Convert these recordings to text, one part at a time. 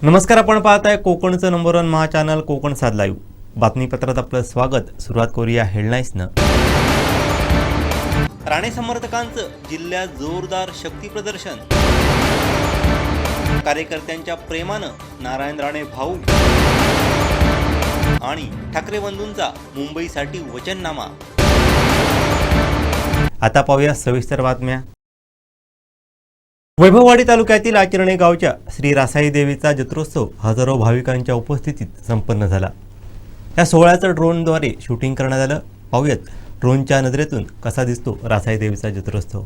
नमस्कार, आपण पाहताय कोकणचं नंबर 1 महा चॅनल कोकण साध लाईव्ह. बातमीपत्रात आपलं स्वागत. सुरुवात करूया हेडलाईन्सनं. राणे समर्थकांचं जिल्ह्यात जोरदार शक्ती प्रदर्शन. कार्यकर्त्यांच्या प्रेमानं नारायण राणे भाऊ आणि ठाकरे बंधूंचा मुंबईसाठी वचननामा. आता पाहूया सविस्तर बातम्या. वैभववाडी तालुक्यातील आचरणे गावच्या श्री रासाई देवीचा जत्रोत्सव हजारो भाविकांच्या उपस्थितीत संपन्न झाला. या सोहळ्याचं ड्रोनद्वारे शूटिंग करण्यात आलं. पाहूयात ड्रोनच्या नजरेतून कसा दिसतो रासाई देवीचा जत्रोत्सव.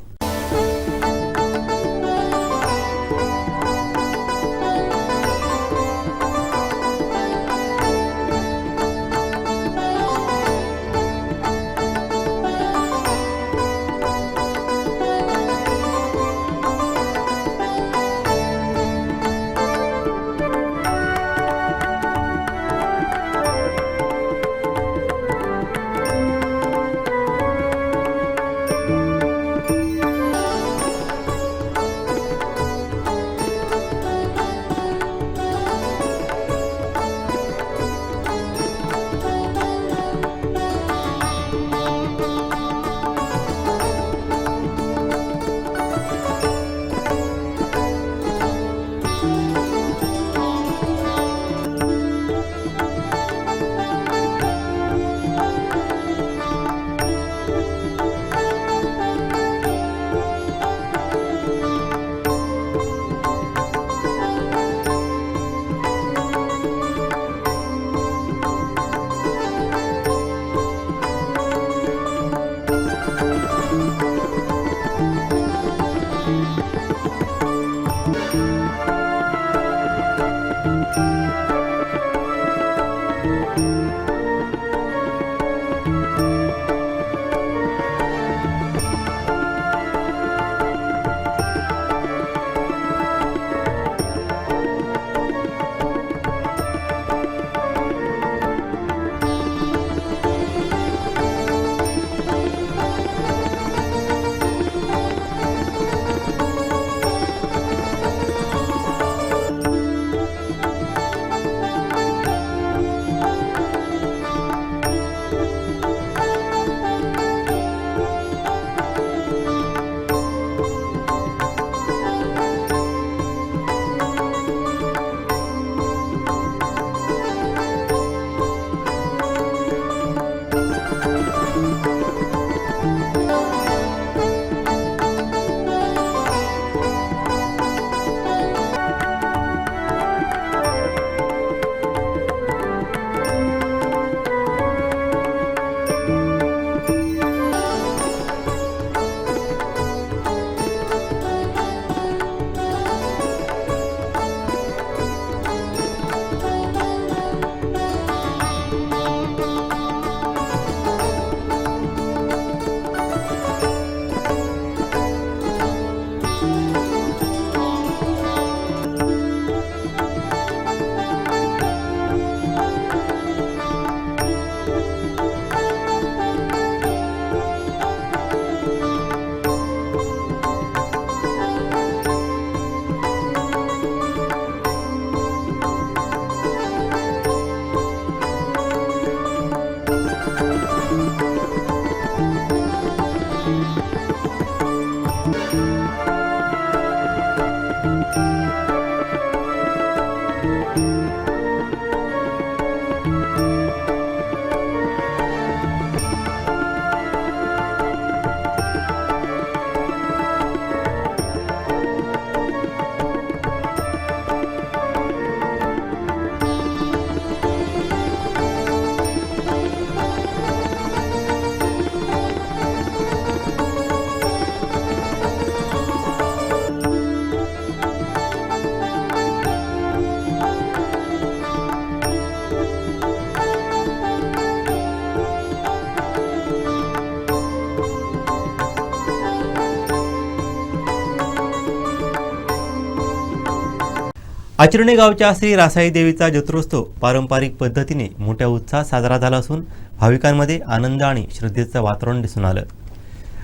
आचरणे गावच्या श्री रासाई देवीचा जत्रोत्सव पारंपरिक पद्धतीने मोठ्या उत्साहात साजरा झाला असून भाविकांमध्ये आनंद आणि श्रद्धेचं वातावरण दिसून आलं.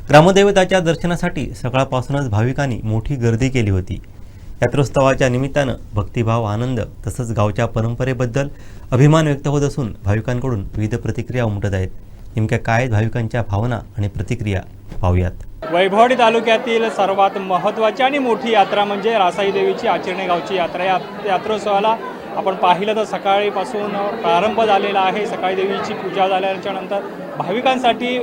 ग्रामदेवताच्या दर्शनासाठी सकाळपासूनच भाविकांनी मोठी गर्दी केली होती. यात्रोत्सवाच्या निमित्तानं भक्तिभाव, आनंद तसंच गावच्या परंपरेबद्दल अभिमान व्यक्त होत असून भाविकांकडून विविध प्रतिक्रिया उमटत आहेत. नेमक्या काय आहेत भाविकांच्या भावना आणि प्रतिक्रिया पाहूयात. वैभववाडी तालुक्यातील सर्वात महत्त्वाची आणि मोठी यात्रा म्हणजे रासाई देवीची आचिर्णे गावची यात्रा. या यात्रोत्सवाला आपण पाहिलं तर सकाळीपासून प्रारंभ झालेला आहे. सकाळी देवीची पूजा झाल्याच्या नंतर भाविकांसाठी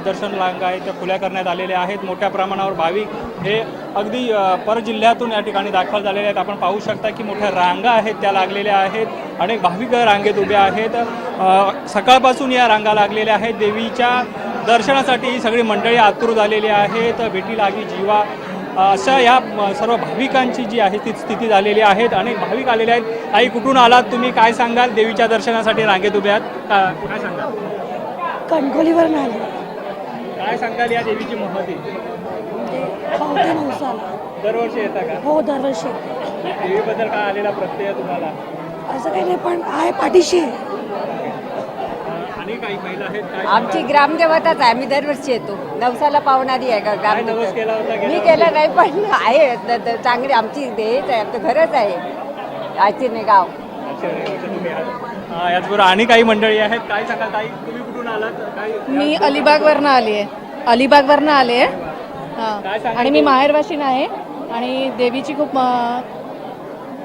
दर्शन रांगा त्या खुल्या करण्यात आलेल्या आहेत. मोठ्या प्रमाणावर भाविक हे अगदी परजिल्ह्यातून या ठिकाणी दाखल झालेले आहेत. आपण पाहू शकता की मोठ्या रांगा आहेत त्या लागलेल्या आहेत. अनेक भाविक रांगेत उभे आहेत. सकाळपासून या रांगा लागलेल्या आहेत. देवीच्या दर्शनासाठी ही सगळी मंडळी आतुर झालेली आहेत. भेटी लागी जीवा अशा या सर्व भाविकांची जी आहे ती स्थिती झालेली आहेत. अनेक भाविक आलेले आहेत. आई, कुठून आलात तुम्ही? काय सांगाल? देवीच्या दर्शनासाठी रांगेत उभे आहात, काय सांगाल? कणकोलीवरून आले. काय सांगाल या देवीची महती? पावते नवसाला. दरवर्षी येता का? हो, दरवर्षी. देवीबद्दल काय आलेला प्रत्यय तुम्हाला? असं काही नाही, पण आहे पाठीशी. आणि काही महिला आहेत काय? आमची ग्रामदेवताच आहे. आम्ही दरवर्षी येतो. नवसाला पावणारी आहे का काय नवस केला होता? मी केलं नाही, पण आहे चांगली आमची हेच आहे, आमचं घरच आहे आचिर्णे गाव. याचबरोबर आणि काही मंडळी आहेत. काय सांगाल ताई, तुम्ही कुठून आलात? काय मी अलिबागवरनं आली आहे. अलिबागवरनं आले आहे. काय सांगाल? आणि मी माहेरवाशीन आहे आणि देवीची खूप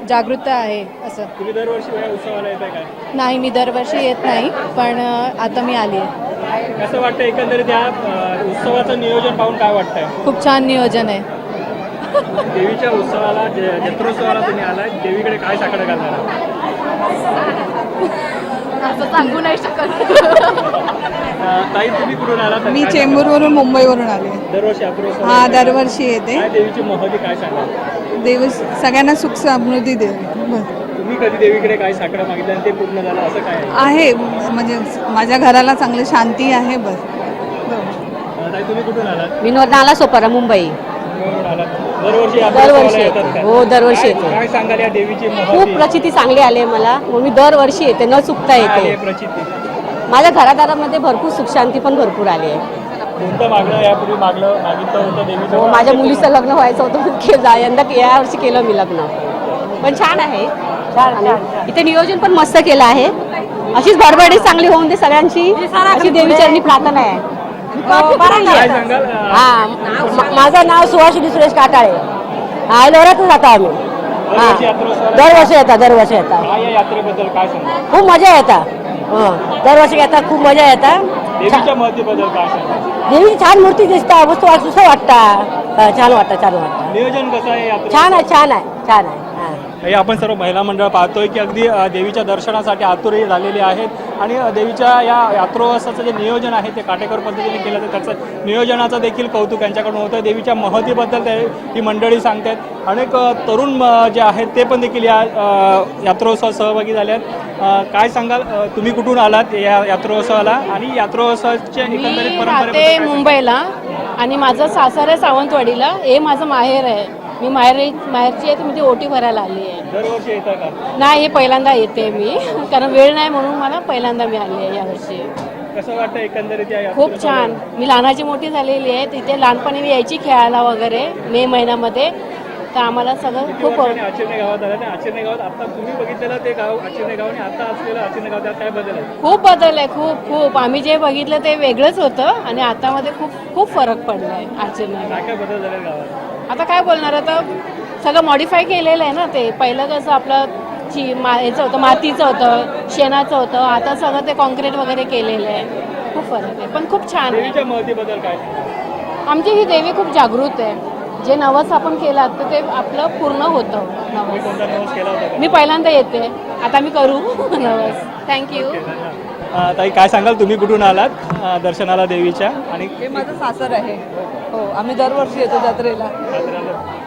जागृतता आहे. असं तुम्ही दरवर्षी या उत्सवाला येताय काय? नाही, मी दरवर्षी येत नाही, पण आता मी आली आहे. कसं वाटतं एकंदरीत या उत्सवाचं नियोजन पाहून काय वाटतंय? खूप छान नियोजन आहे. देवीच्या उत्सवाला जत्रोत्सवाला तुम्ही आलाय, देवीकडे काय साकडं घालणार? असं सांगू नाही शकत. ताई, तुम्ही कुठून आलात? मी चेंबूरवरून मुंबईवरून आले. दरवर्षी जत्रोत्सव हा, दरवर्षी येते. काय देवीची महती काय सांगा? देव सगळ्यांना सुख समृद्धी दे. तुम्ही कधी देवीकडे काय साकडं मागितलं आणि ते पूर्ण झालं असं काय आहे? म्हणजे माझ्या घराला चांगली शांती आहे. बस. ताई, तुम्ही कुठून आलात? मी नाला सोपारा, मुंबई. मुंबईवरून आलात. दरवर्षी दरवर्षी येतात येते. का? हो, दरवर्षी काय- येते. काय सांगाल या देवीची खूप महती? प्रचिती चांगली आली मला. मग मी दरवर्षी येते, न चुकता काय आली आहे येते. प्रचिती? माझ्या घरादारामध्ये भरपूर सुख शांती पण भरपूर आली आहे. कोणतं मागणं यापूर्वी मागितलं होतं देवीचं? हो, माझ्या मुलीचं लग्न व्हायचं होतं, यंदा यावर्षी केलं मी लग्न. पण छान आहे. आणि इथे नियोजन पण मस्त केलं आहे. अशीच भरभराटी चांगली होऊन दे सगळ्यांची, अशी देवीचरणी प्रार्थना आहे. काय सांगाल? माझं नाव सुहासिनी सुरेश काटाळे. हा, लोरातच जातो आम्ही. दरवर्षी यात्रोत्सवाला दरवर्षी येतात. काय या यात्रेबद्दल काय सांगाल? खूप मजा येतात. दरवर्षी येतात, खूप मजा येतात. देवीच्या महतीबद्दल काय सांगाल? देवीची छान मूर्ती दिसतात, वस्तू असं वाटतं. छान वाटतं. नियोजन कसं आहे यात्रे? छान आहे. हे आपण सर्व महिला मंडळ पाहतोय की अगदी देवीच्या दर्शनासाठी आतुरही झालेली आहेत आणि देवीच्या या यात्रोत्सवाचं जे नियोजन आहे ते काटेकोर पद्धतीने केलं तर त्याचं नियोजनाचं देखील कौतुक यांच्याकडून होतं. देवीच्या महतीबद्दल ही मंडळी सांगतात. अनेक तरुण जे आहेत ते पण देखील या यात्रोत्सवात सहभागी झाले आहेत. काय सांगाल, तुम्ही कुठून आलात या यात्रोत्सवाला आणि यात्रोत्सवाच्या एकंदरीत मी परंपरेबद्दल राहते काय मुंबईला आणि माझं सासर आहे सावंतवाडीला. हे माझं माहेर आहे. मी माहेरची आहे, म्हणजे ओटी भरायला आली आहे. सांगाल? दरवर्षी येतं का? नाही, हे पहिल्यांदा येते मी, कारण वेळ नाही म्हणून मला पहिल्यांदा मी आली आहे यावर्षी. कसं वाटतं एकंदरीत या खूप छान. मी लहानाची मोठी झालेली आहे. तिथे लहानपणी मी यायची खेळायला वगैरे मे महिन्यामध्ये. तर आम्हाला सगळं खूप आचिर्णे गावात आलं आणि आचिर्णे गावात आता तुम्ही बघितलेलं ते गाव आचिर्णे गाव आणि आता असलेलं आचिर्णे गाव त्यात काय बदल आहे? खूप बदल आहे. खूप आम्ही जे बघितलं ते वेगळंच होतं आणि आतामध्ये खूप फरक पडला आहे आचरणाला. काय काय बदल झाले गावात? आता काय बोलणार, आता सगळं मॉडिफाय केलेलं आहे ना. ते पहिलं कसं आपलं याचं होतं, मातीचं होतं, शेणाचं होतं. आता सगळं ते कॉन्क्रीट वगैरे केलेलं आहे. खूप फरक आहे, पण खूप छान आहे. देवीच्या महतीबद्दल काय? आमची ही देवी खूप जागृत आहे. जे नवस आपण केलात तर ते आपलं पूर्ण होतं. तुम्ही नवस कोणता नवस केला होता का? मी पहिल्यांदा येते, आता मी करू नवस. थँक्यू. ताई, काय सांगाल, तुम्ही कुठून आलात दर्शनाला देवीच्या? आणि हे माझं सासर आहे. हो, आम्ही दरवर्षी येतो जत्रेला.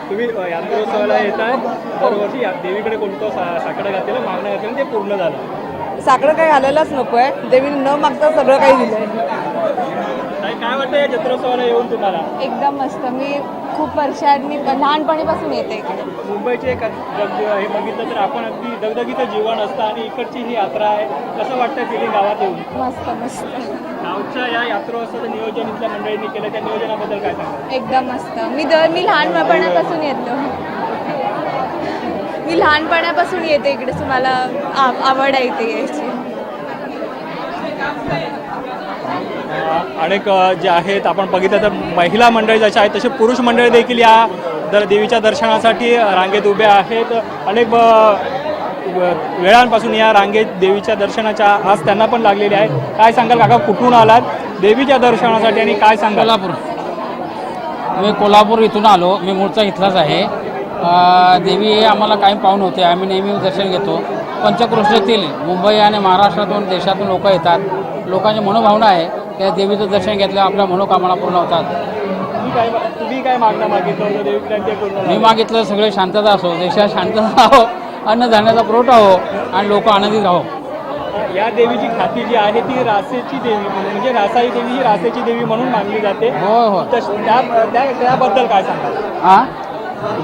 तुम्ही यात्रोत्सवाला येताय, दरवर्षी देवीकडे कोणतं साकडं घातलेलं मागणं घातलेलं ते पूर्ण झालं? साकडं काही घालायलाच नको आहे. देवीने न मागता सगळं काही दिलंय. ताई, काय वाटतं या जत्रोत्सवाला येऊन तुम्हाला? एकदम मस्त. मी खूप वर्षांनी लहानपणीपासून येते इकडे. मुंबईचे हे बघितलं तर आपण अगदी दगदगीचं जीवन असतं आणि इकडची ही यात्रा आहे. कसं वाटतं फिलिंग गावात येऊन? मस्त. गावच्या या यात्रोत्सवाचं नियोजन इथल्या मंडळींनी केलं, त्या नियोजनाबद्दल काय सांगा? एकदम मस्त. मी लहानपणापासून येतो. मी लहानपणापासून येते इकडे, सो मला आवड आहे इथे यायची. अनेक जे आहेत आपण बघितलं तर महिला मंडळी जसे आहेत तसे पुरुष मंडळी देखील या देवीच्या दर्शनासाठी रांगेत उभे आहेत. अनेक वेळांपासून या रांगेत देवीच्या दर्शनाच्या आज त्यांना पण लागलेली आहे. काय सांगाल काका, कुठून आलात देवीच्या दर्शनासाठी आणि काय सांगाल? मी कोल्हापूर इथून आलो. मी मूळचा इथलाच आहे. देवी हे आम्हाला कायम पाहून होते. आम्ही नेहमी दर्शन घेतो. पंचक्रोशीतील मुंबई आणि महाराष्ट्रातून देशातून लोक येतात. लोकांची मनोभावना आहे त्या देवीचं दर्शन घेतल्यावर आपल्या मनोकामना पूर्ण होतात. तुम्ही काय मागणं मागितलं होतं देवीकडे? मी मागितलं सगळे शांतता असो, देशात शांतता राहो, अन्नधान्याचा पुरवठा हो आणि लोक आनंदित राहो. या देवीची ख्याती जी आहे ती रासेची देवी म्हणजे रासाई देवी ही रासेची देवी म्हणून मानली जाते. हो हो. त्याबद्दल काय सांगाल? हां,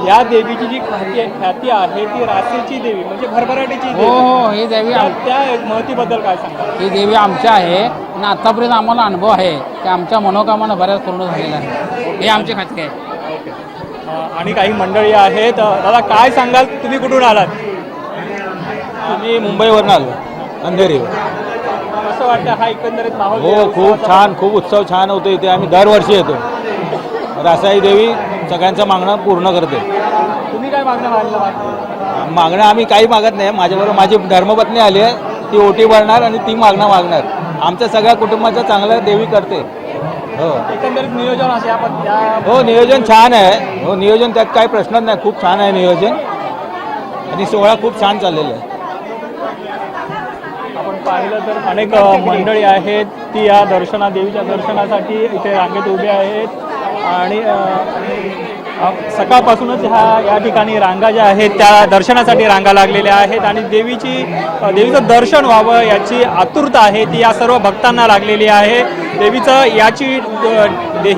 या देवीची जी ख्याती आहे ती रासेची देवी म्हणजे भरभराटीची हो देवी. हो. ही देवी त्या महतीबद्दल काय सांगाल? ही देवी आमच्या आहे आणि आत्तापर्यंत आम्हाला अनुभव आहे की आमच्या मनोकामना बऱ्याच पूर्ण झालेल्या आहे. हे आमची खात्री आहे. आणि काही मंडळी आहेत. दादा काय सांगाल, तुम्ही कुठून आलात? आम्ही मुंबईवरून आलो, अंधेरी. कसं वाटतं हा एकंदरीत माहोल? हो, खूप छान, खूप उत्सव छान होतो इथे. आम्ही दरवर्षी येतो. रासाई देवी सगळ्यांचं मागणं पूर्ण करते. तुम्ही काय मागणं मागलं? मागणं आम्ही काही मागत नाही. माझ्याबरोबर माझी धर्मपत्नी आली आहे, ती ओटी भरणार आणि ती मागणं मागणार. आमच्या सगळ्या कुटुंबाचं चांगलं देवी करते. हो, एकंदरीत नियोजन असे आपण हो, नियोजन छान आहे. हो, नियोजन त्यात काही प्रश्नच नाही. खूप छान आहे नियोजन आणि सोहळा खूप छान चाललेला आहे. आपण पाहिलं तर अनेक मंडळी आहेत ती या देवीच्या दर्शनासाठी इथे रांगेत उभे आहेत आणि सकाळपासूनच या ठिकाणी रांगा ज्या आहेत त्या दर्शनासाठी रांगा लागलेल्या आहेत आणि देवीचं दर्शन व्हावं याची आतुरता आहे ती या सर्व भक्तांना लागलेली आहे. देवीचं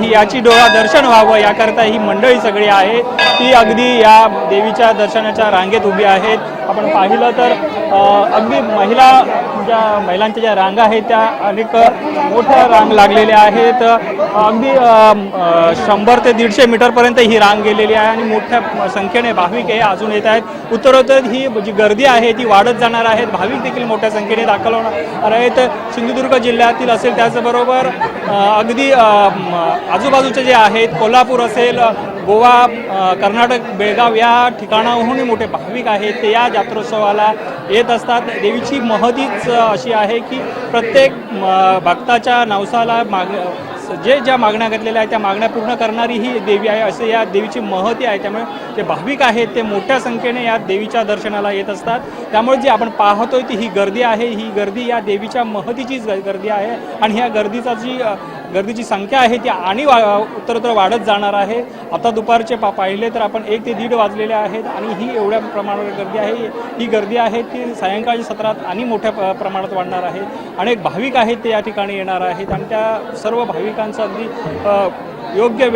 याची डोळा दर्शन व्हावं याकरता ही मंडळी सगळी आहे ती अगदी या देवीच्या दर्शनाच्या रांगेत उभी आहेत. आपण पाहिलं तर अगदी महिलांच्या ज्या रांगा आहेत त्या अनेक मोठ्या रांग लागलेल्या आहेत. अगदी 100 ते 150 मीटरपर्यंत ही रांग गेलेली आहे आणि मोठ्या संख्येने भाविक हे अजून येत आहेत. उत्तरोत्तर ही जी गर्दी आहे ती वाढत जाणार आहे. भाविक देखील मोठ्या संख्येने दाखल होणार आहेत. सिंधुदुर्ग जिल्ह्यातील असेल त्याचबरोबर अगदी आजूबाजूचे जे आहेत कोल्हापूर असेल, गोवा, कर्नाटक, बेळगाव या ठिकाणाहूनही मोठे भाविक आहेत ते या यात्रोत्सवाला येत असतात. देवीची महतीच अशी आहे की प्रत्येक भक्ताच्या नवसाला ज्या मागण्या घातलेल्या आहेत त्या मागण्या पूर्ण करणारी ही देवी आहे असे या देवीची महती आहे. त्यामुळे जे भाविक आहेत ते मोठ्या संख्येने या देवीच्या दर्शनाला येत असतात. त्यामुळे जी आपण पाहतोय ती ही गर्दी आहे, ही गर्दी या देवीच्या महतीचीच गर्दी आहे आणि ह्या गर्दीची संख्या आहे ती आणि उत्तरोत्तर वाढत जाणार आहे. आता दुपारचे पाहिले तर आपण 1 ते 1:30 वाजलेले आहेत आणि ही एवढ्या प्रमाणावर गर्दी आहे. ही गर्दी आहे ती सायंकाळच्या सत्रात आणि मोठ्या प्रमाणात वाढणार आहे. अनेक भाविक आहेत ते या ठिकाणी येणार आहेत आणि त्या सर्व भाविकांचं अगदी योग्य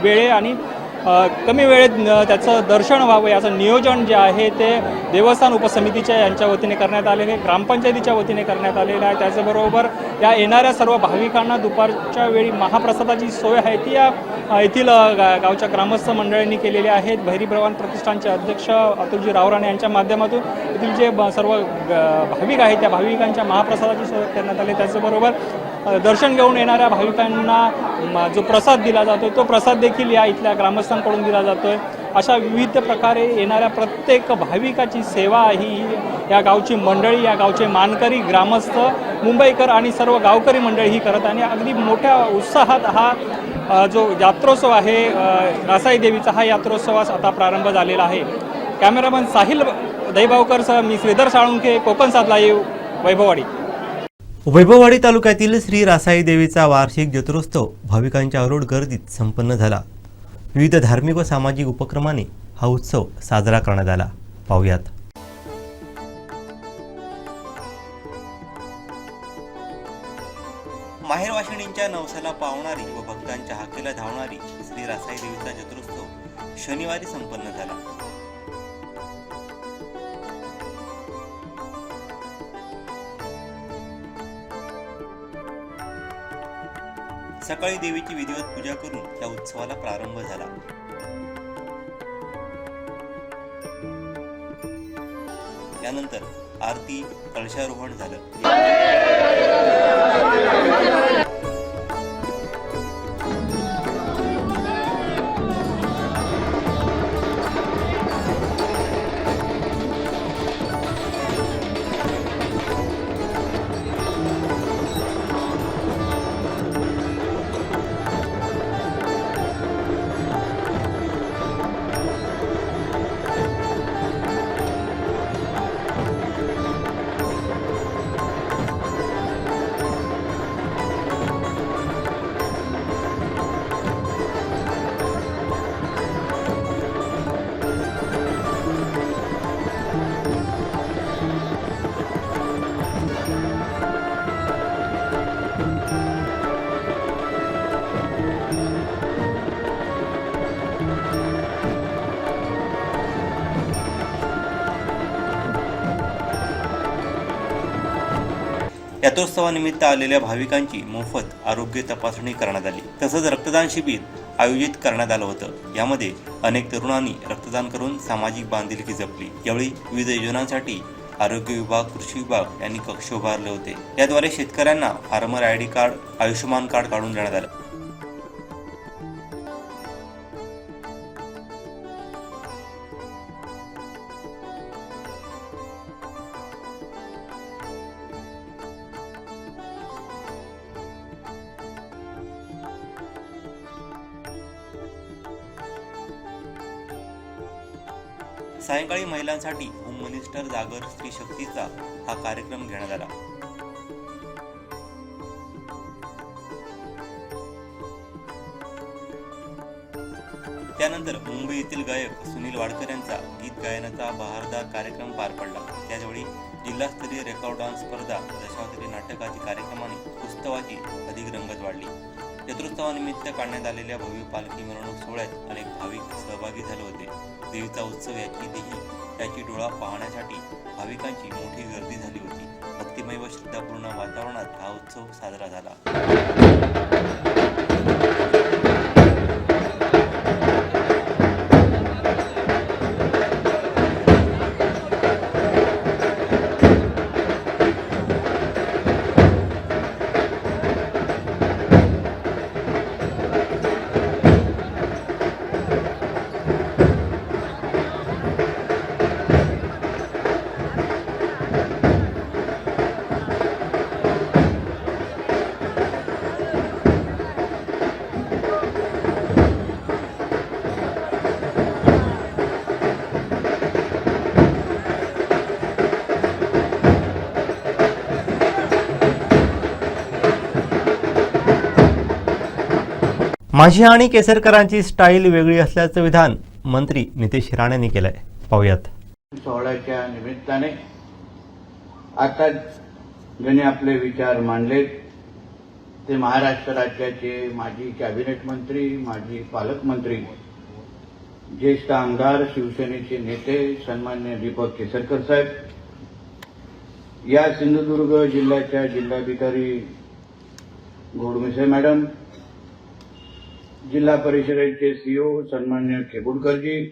वेळे आणि कमी वेळेत त्याचं दर्शन व्हावं याचं नियोजन जे आहे ते देवस्थान उपसमितीच्या यांच्या वतीने करण्यात आलेले, ग्रामपंचायतीच्या वतीने करण्यात आलेलं आहे. त्याचबरोबर या येणाऱ्या सर्व भाविकांना दुपारच्या वेळी महाप्रसादाची सोय आहे ती या येथील गावच्या ग्रामस्थ मंडळींनी केलेली आहेत. भैरी ब्रवान प्रतिष्ठानचे अध्यक्ष अतुलजी रावराणे यांच्या माध्यमातून येथील जे सर्व भाविक आहेत त्या भाविकांच्या महाप्रसादाची सोय करण्यात आली. त्याचबरोबर दर्शन घेऊन येणाऱ्या भाविकांना जो प्रसाद दिला जातो तो प्रसाद देखील या इथल्या ग्रामस्थांकडून दिला जातोय. अशा विविध प्रकारे येणाऱ्या प्रत्येक भाविकाची सेवा ही या गावची मंडळी, या गावचे मानकरी, ग्रामस्थ, मुंबईकर आणि सर्व गावकरी मंडळी ही करत आणि अगदी मोठ्या उत्साहात हा जो यात्रोत्सव आहे रासाई देवीचा हा यात्रोत्सवास आता प्रारंभ झालेला आहे. कॅमेरामन साहिल दैबावकरसह मी श्रीधर साळुंखे, कोकण 7 लाईव्ह, वैभववाडी. वैभववाडी तालुक्यातील श्री रासाई देवीचा वार्षिक जत्रोत्सव भाविकांच्या अरोड गर्दीत संपन्न झाला. विविध धार्मिक व सामाजिक उपक्रमाने हा उत्सव साजरा करण्यात आला. पाहुयात. माहेरवाशिणींच्या नवसाला पावणारी व भक्तांच्या हाकेला धावणारी श्री रासाई देवीचा जत्रोत्सव शनिवारी संपन्न झाला. सकाळी देवीची विधिवत पूजा करून या उत्सवाला प्रारंभ झाला. त्यानंतर आरती कलशारोहण झालं. यात्रोत्सवानिमित्त आलेल्या भाविकांची मोफत आरोग्य तपासणी करण्यात आली. तसंच रक्तदान शिबिर आयोजित करण्यात आलं होतं. यामध्ये अनेक तरुणांनी रक्तदान करून सामाजिक बांधिलकी जपली. यावेळी विविध योजनांसाठी आरोग्य विभाग, कृषी विभाग यांनी कक्ष उभारले होते. याद्वारे शेतकऱ्यांना farmer ID card, Ayushman card काढून देण्यात आलं. सायंकाळी महिलांसाठी होम मिनिस्टर जागर स्त्री शक्तीचा हा कार्यक्रम घेण्यात आला. त्यानंतर मुंबई येथील गायक सुनील वाडकर यांचा गीत गायनाचा बहारदार कार्यक्रम पार पडला. त्याचवेळी जिल्हास्तरीय रेकॉर्ड डान्स स्पर्धा, दशावतारी नाटक आदी कार्यक्रमाने उत्सवाची अधिक रंगत वाढली. यात्रोत्सवानिमित्त काढण्यात आलेल्या भव्य पालखी मिरवणूक सोहळ्यात अनेक भाविक सहभागी झाले होते. देवीचा उत्सव याची डोळा पाहण्यासाठी भाविकांची मोठी गर्दी झाली होती. भक्तिमय व श्रद्धापूर्ण वातावरणात हा उत्सव साजरा झाला. माझी आणि केसरकरांची स्टाईल वेगळी असल्याचं विधान मंत्री नितेश राणेंनी केलंय. पाहूयात. सोहळ्याच्या निमित्ताने आता ज्यांनी आपले विचार मांडले ते महाराष्ट्र राज्याचे माजी कॅबिनेट मंत्री, माजी पालकमंत्री, ज्येष्ठ आमदार, शिवसेनेचे नेते सन्मान्य दीपक केसरकर साहेब, या सिंधुदुर्ग जिल्ह्याच्या जिल्हाधिकारी घोडमिसे मॅडम, जिल्हा परिषदेचे सीओ सन्मान्य खेबुडकरजी,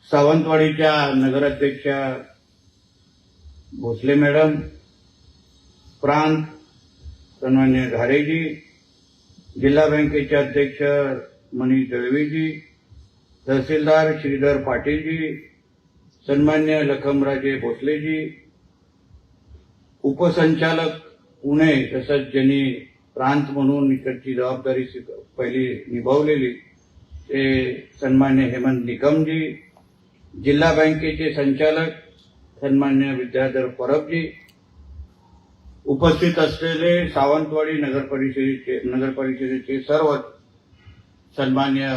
सावंतवाडीच्या नगराध्यक्षा भोसले मॅडम, प्रांत सन्मान्य घारेजी, जिल्हा बँकेचे अध्यक्ष मनीष दळवीजी, तहसीलदार श्रीधर पाटीलजी, सन्मान्य लखमराजे भोसलेजी, उपसंचालक पुणे, तसंच ज्यांनी प्रांत म्हणून इकडची जबाबदारी पहिली निभावलेली ते सन्मान्य हेमंत निकमजी, जिल्हा बँकेचे संचालक सन्मान्य विद्याधर परबजी, उपस्थित असलेले सावंतवाडी नगरपरिषदेचे सर्व सन्मान्य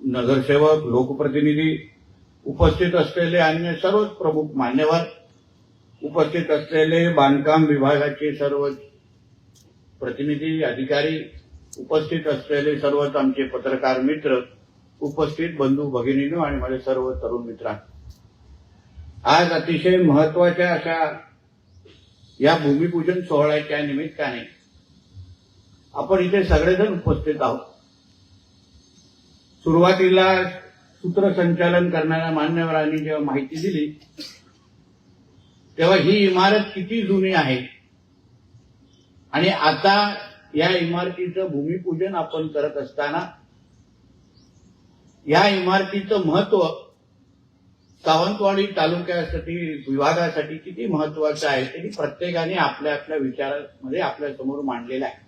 नगरसेवक, लोकप्रतिनिधी, उपस्थित असलेले अन्य सर्व प्रमुख मान्यवर, उपस्थित असलेले बांधकाम विभागाचे सर्व प्रतिनिधी, अधिकारी, उपस्थित असलेले सर्वच आमचे पत्रकार मित्र, उपस्थित बंधू भगिनींनो आणि माझे सर्व तरुण मित्रांनो, आज अतिशय महत्वाच्या अशा या भूमिपूजन सोहळ्याच्या निमित्ताने आपण इथे सगळेजण उपस्थित आहोत. सुरुवातीला सूत्रसंचालन करणाऱ्या मान्यवरांनी जेव्हा माहिती दिली तेव्हा ही इमारत किती जुनी आहे आणि आता या इमारतीचं भूमिपूजन आपण करत असताना या इमारतीचं महत्व सावंतवाडी तालुक्यासाठी विभागासाठी किती महत्वाचं आहे ते प्रत्येकाने आपल्या आपल्या विचारामध्ये आपल्या समोर मांडलेलं आहे.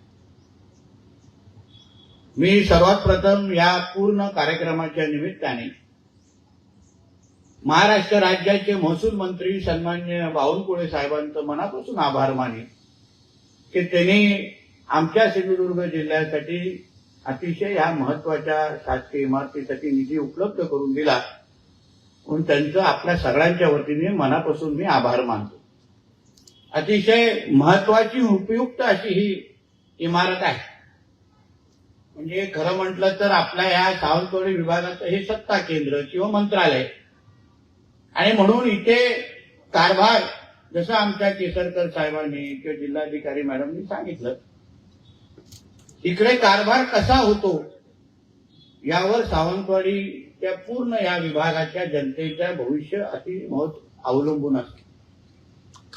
मी सर्वात प्रथम या पूर्ण कार्यक्रमाच्या निमित्ताने महाराष्ट्र राज्याचे महसूल मंत्री सन्माननीय बावनकुळे साहेबांचं मनापासून आभार मानेन की त्यांनी आमच्या सिंधुदुर्ग जिल्ह्यासाठी अतिशय या महत्वाच्या शासकीय इमारतीसाठी निधी उपलब्ध करून दिला म्हणून त्यांचं आपल्या सगळ्यांच्या वतीने मनापासून मी आभार मानतो. अतिशय महत्वाची उपयुक्त अशी ही इमारत आहे. म्हणजे खरं म्हटलं तर आपल्या या सावंतवाडी विभागाचं हे सत्ता केंद्र किंवा मंत्रालय आणि म्हणून इथे कारभार जसं आमच्या केसरकर साहेबांनी किंवा जिल्हाधिकारी मॅडमनी सांगितलं इकडे कारभार कसा होतो यावर सावंतवाडी त्या पूर्ण या विभागाच्या जनतेचं भविष्य अति अवलंबून असते.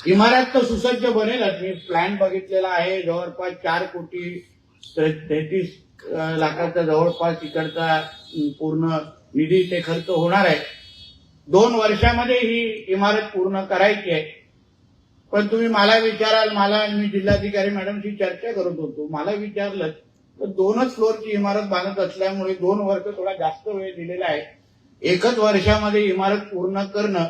इमारत तर सुसज्ज बनेलच. मी प्लॅन बघितलेला आहे. जवळपास 4,33 लाखाचा जवळपास इकडचा पूर्ण निधी ते खर्च होणार आहे. 2 वर्षामध्ये ही इमारत पूर्ण करायची आहे. पण तुम्ही मला विचाराल, मी जिल्हाधिकारी मॅडमशी चर्चा करत होतो, मला विचारलं तर 2च फ्लोअरची इमारत बांधत असल्यामुळे 2 वर्ष थोडा जास्त वेळ दिलेला आहे. 1च वर्षामध्ये इमारत पूर्ण करणं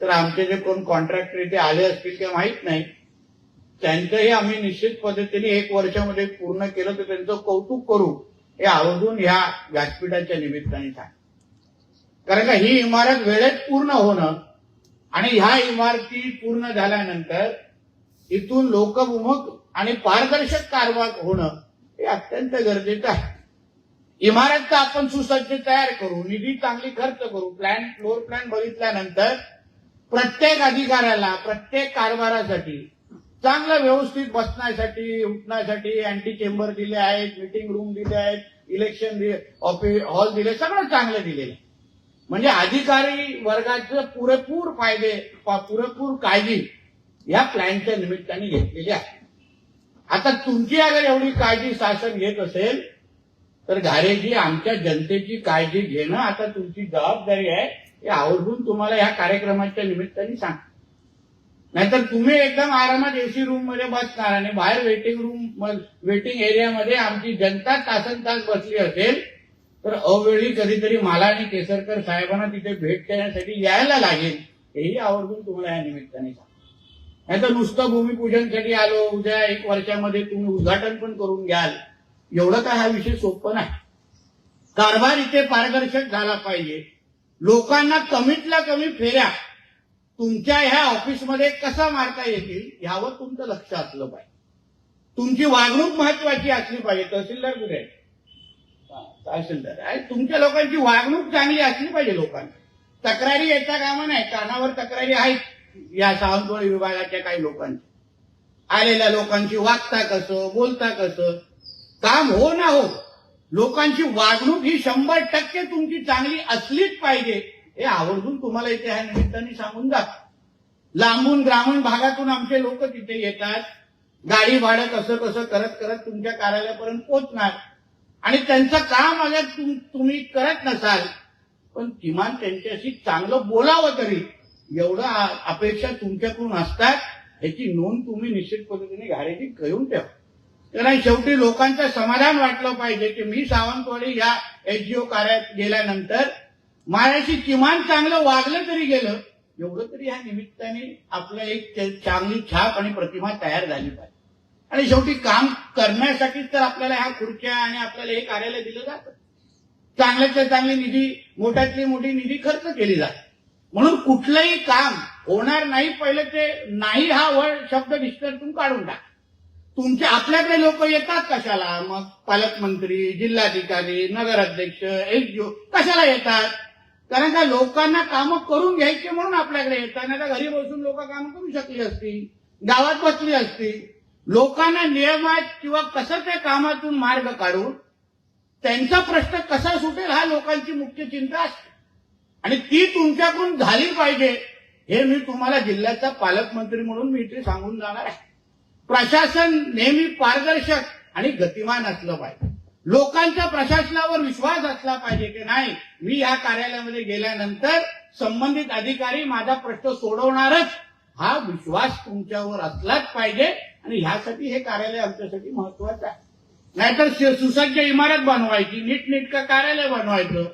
तर आमचे जे कोण कॉन्ट्रॅक्टर इथे आले असतील ते माहीत नाही, त्यांचंही आम्ही निश्चित पद्धतीने 1 वर्षामध्ये पूर्ण केलं तर त्यांचं कौतुक करू हे आवर्जून ह्या व्यासपीठाच्या निमित्ताने सांग. कारण का ही इमारत वेळेत पूर्ण होणं आणि ह्या इमारती पूर्ण झाल्यानंतर इथून लोकविमुख आणि पारदर्शक कारभार होणं हे अत्यंत गरजेचं आहे. इमारत तर आपण सुसज्ज तयार करू, निधी चांगली खर्च करू, फ्लोर प्लॅन बघितल्यानंतर प्रत्येक अधिकाऱ्याला प्रत्येक कारभारासाठी चांगलं व्यवस्थित बसण्यासाठी उठण्यासाठी अँटी चेंबर दिले आहेत, मीटिंग रूम दिले आहेत, इलेक्शन ऑफिस हॉल दिले, सगळं चांगलं दिलेलं आहे. म्हणजे अधिकारी वर्गाचे पुरेपूर फायदे पुरेपूर काळजी या प्लॅनच्या निमित्ताने घेतलेली आहे. आता तुमची अगर एवढी काळजी शासन घेत असेल तर घारेजी आमच्या जनतेची काळजी घेणं आता तुमची जबाबदारी आहे. हे आवर्जून तुम्हाला या कार्यक्रमाच्या निमित्ताने सांग. नाहीतर तुम्ही एकदम आरामात एसी रूम मध्ये बसणार आणि बाहेर वेटिंग एरियामध्ये आमची जनता तासन तास बसली असेल तर अवेळी कधीतरी मला आणि केसरकर साहेबांना तिथे भेट देण्यासाठी यायला लागेल. हेही आवर्जून तुम्हाला या निमित्ताने सांग. नाहीतर नुसतं भूमिपूजनसाठी आलो, उद्या 1 वर्षामध्ये तुम्ही उद्घाटन पण करून घ्याल, एवढं काय हा विषय सोपं नाही. कारभार इथे पारदर्शक झाला पाहिजे. लोकांना कमीतल्या कमी फेऱ्या तुमच्या ह्या ऑफिसमध्ये कसा मारता येतील यावर तुमचं लक्ष असलं पाहिजे. तुमची वागणूक महत्वाची असली पाहिजे. तहसीलदार कुठे आहे? तहसीलदार आहे. तुमच्या लोकांची वागणूक चांगली असली पाहिजे. लोकांना तक्रारी येता कामा नाही. कानावर तक्रारी आहेत या सावंतवाडी विभागाच्या काही लोकांची. आलेल्या लोकांची वागता कसं, बोलता कसं, काम हो ना हो, लोकांची वागणूक ही 100% तुमची चांगली असलीच पाहिजे हे आवर्जून तुम्हाला इथे ह्या निमित्ताने सांगून जात. लांबून ग्रामीण भागातून आमचे लोक तिथे येतात. गाडी भाडं कसं कसं करत करत तुमच्या कार्यालयापर्यंत पोहोचणार आणि त्यांचं काम अगर तुम्ही करत नसाल पण किमान त्यांच्याशी चांगलं बोलावं तरी एवढं अपेक्षा तुमच्याकडून असतात. याची नोंद तुम्ही निश्चित पद्धतीने घारेजी घेऊन ठेवा. कारण शेवटी लोकांचं समाधान वाटलं पाहिजे की मी सावंतवाडी या एसडीओ कार्यालयात गेल्यानंतर माझ्याशी किमान चांगलं वागलं तरी गेलं, एवढं तरी या निमित्ताने आपलं एक चांगली छाप आणि प्रतिमा तयार झाली पाहिजे. आणि शेवटी काम करण्यासाठीच तर आपल्याला ह्या खुर्च्या आणि आपल्याला हे कार्यालय दिलं जातं. चांगल्याच्या चांगली निधी, मोठ्यातली मोठी निधी खर्च केली जाते. म्हणून कुठलंही काम होणार नाही पहिले ते नाही हा शब्द डिस्टर्बून काढून टाक. तुमच्या आपल्याकडे लोक येतात कशाला? मग पालकमंत्री, जिल्हाधिकारी, नगराध्यक्ष, एसडीओ कशाला येतात? कारण का लोकांना कामं करून घ्यायचे म्हणून आपल्याकडे येतात. नाही तर घरी बसून लोक कामं करू शकली असती, गावात बसली असती. लोकांना नियमात किंवा कसं त्या कामातून मार्ग काढून त्यांचा प्रश्न कसा सुटेल हा लोकांची मुख्य चिंता असते आणि ती तुमच्याकडून झाली पाहिजे हे मी तुम्हाला जिल्ह्याचा पालकमंत्री म्हणून मी इथे सांगून जाणार आहे. प्रशासन नेहमी पारदर्शक आणि गतिमान असलं पाहिजे. लोकांचा प्रशासनावर विश्वास असला पाहिजे की नाही, मी या कार्यालयामध्ये गेल्यानंतर संबंधित अधिकारी माझा प्रश्न सोडवणारच, हा विश्वास तुमच्यावर असलाच पाहिजे. आणि ह्यासाठी हे कार्यालय आमच्यासाठी महत्वाचं आहे. नाहीतर सुसज्ज इमारत बनवायची, नीटनेटकं कार्यालय बनवायचं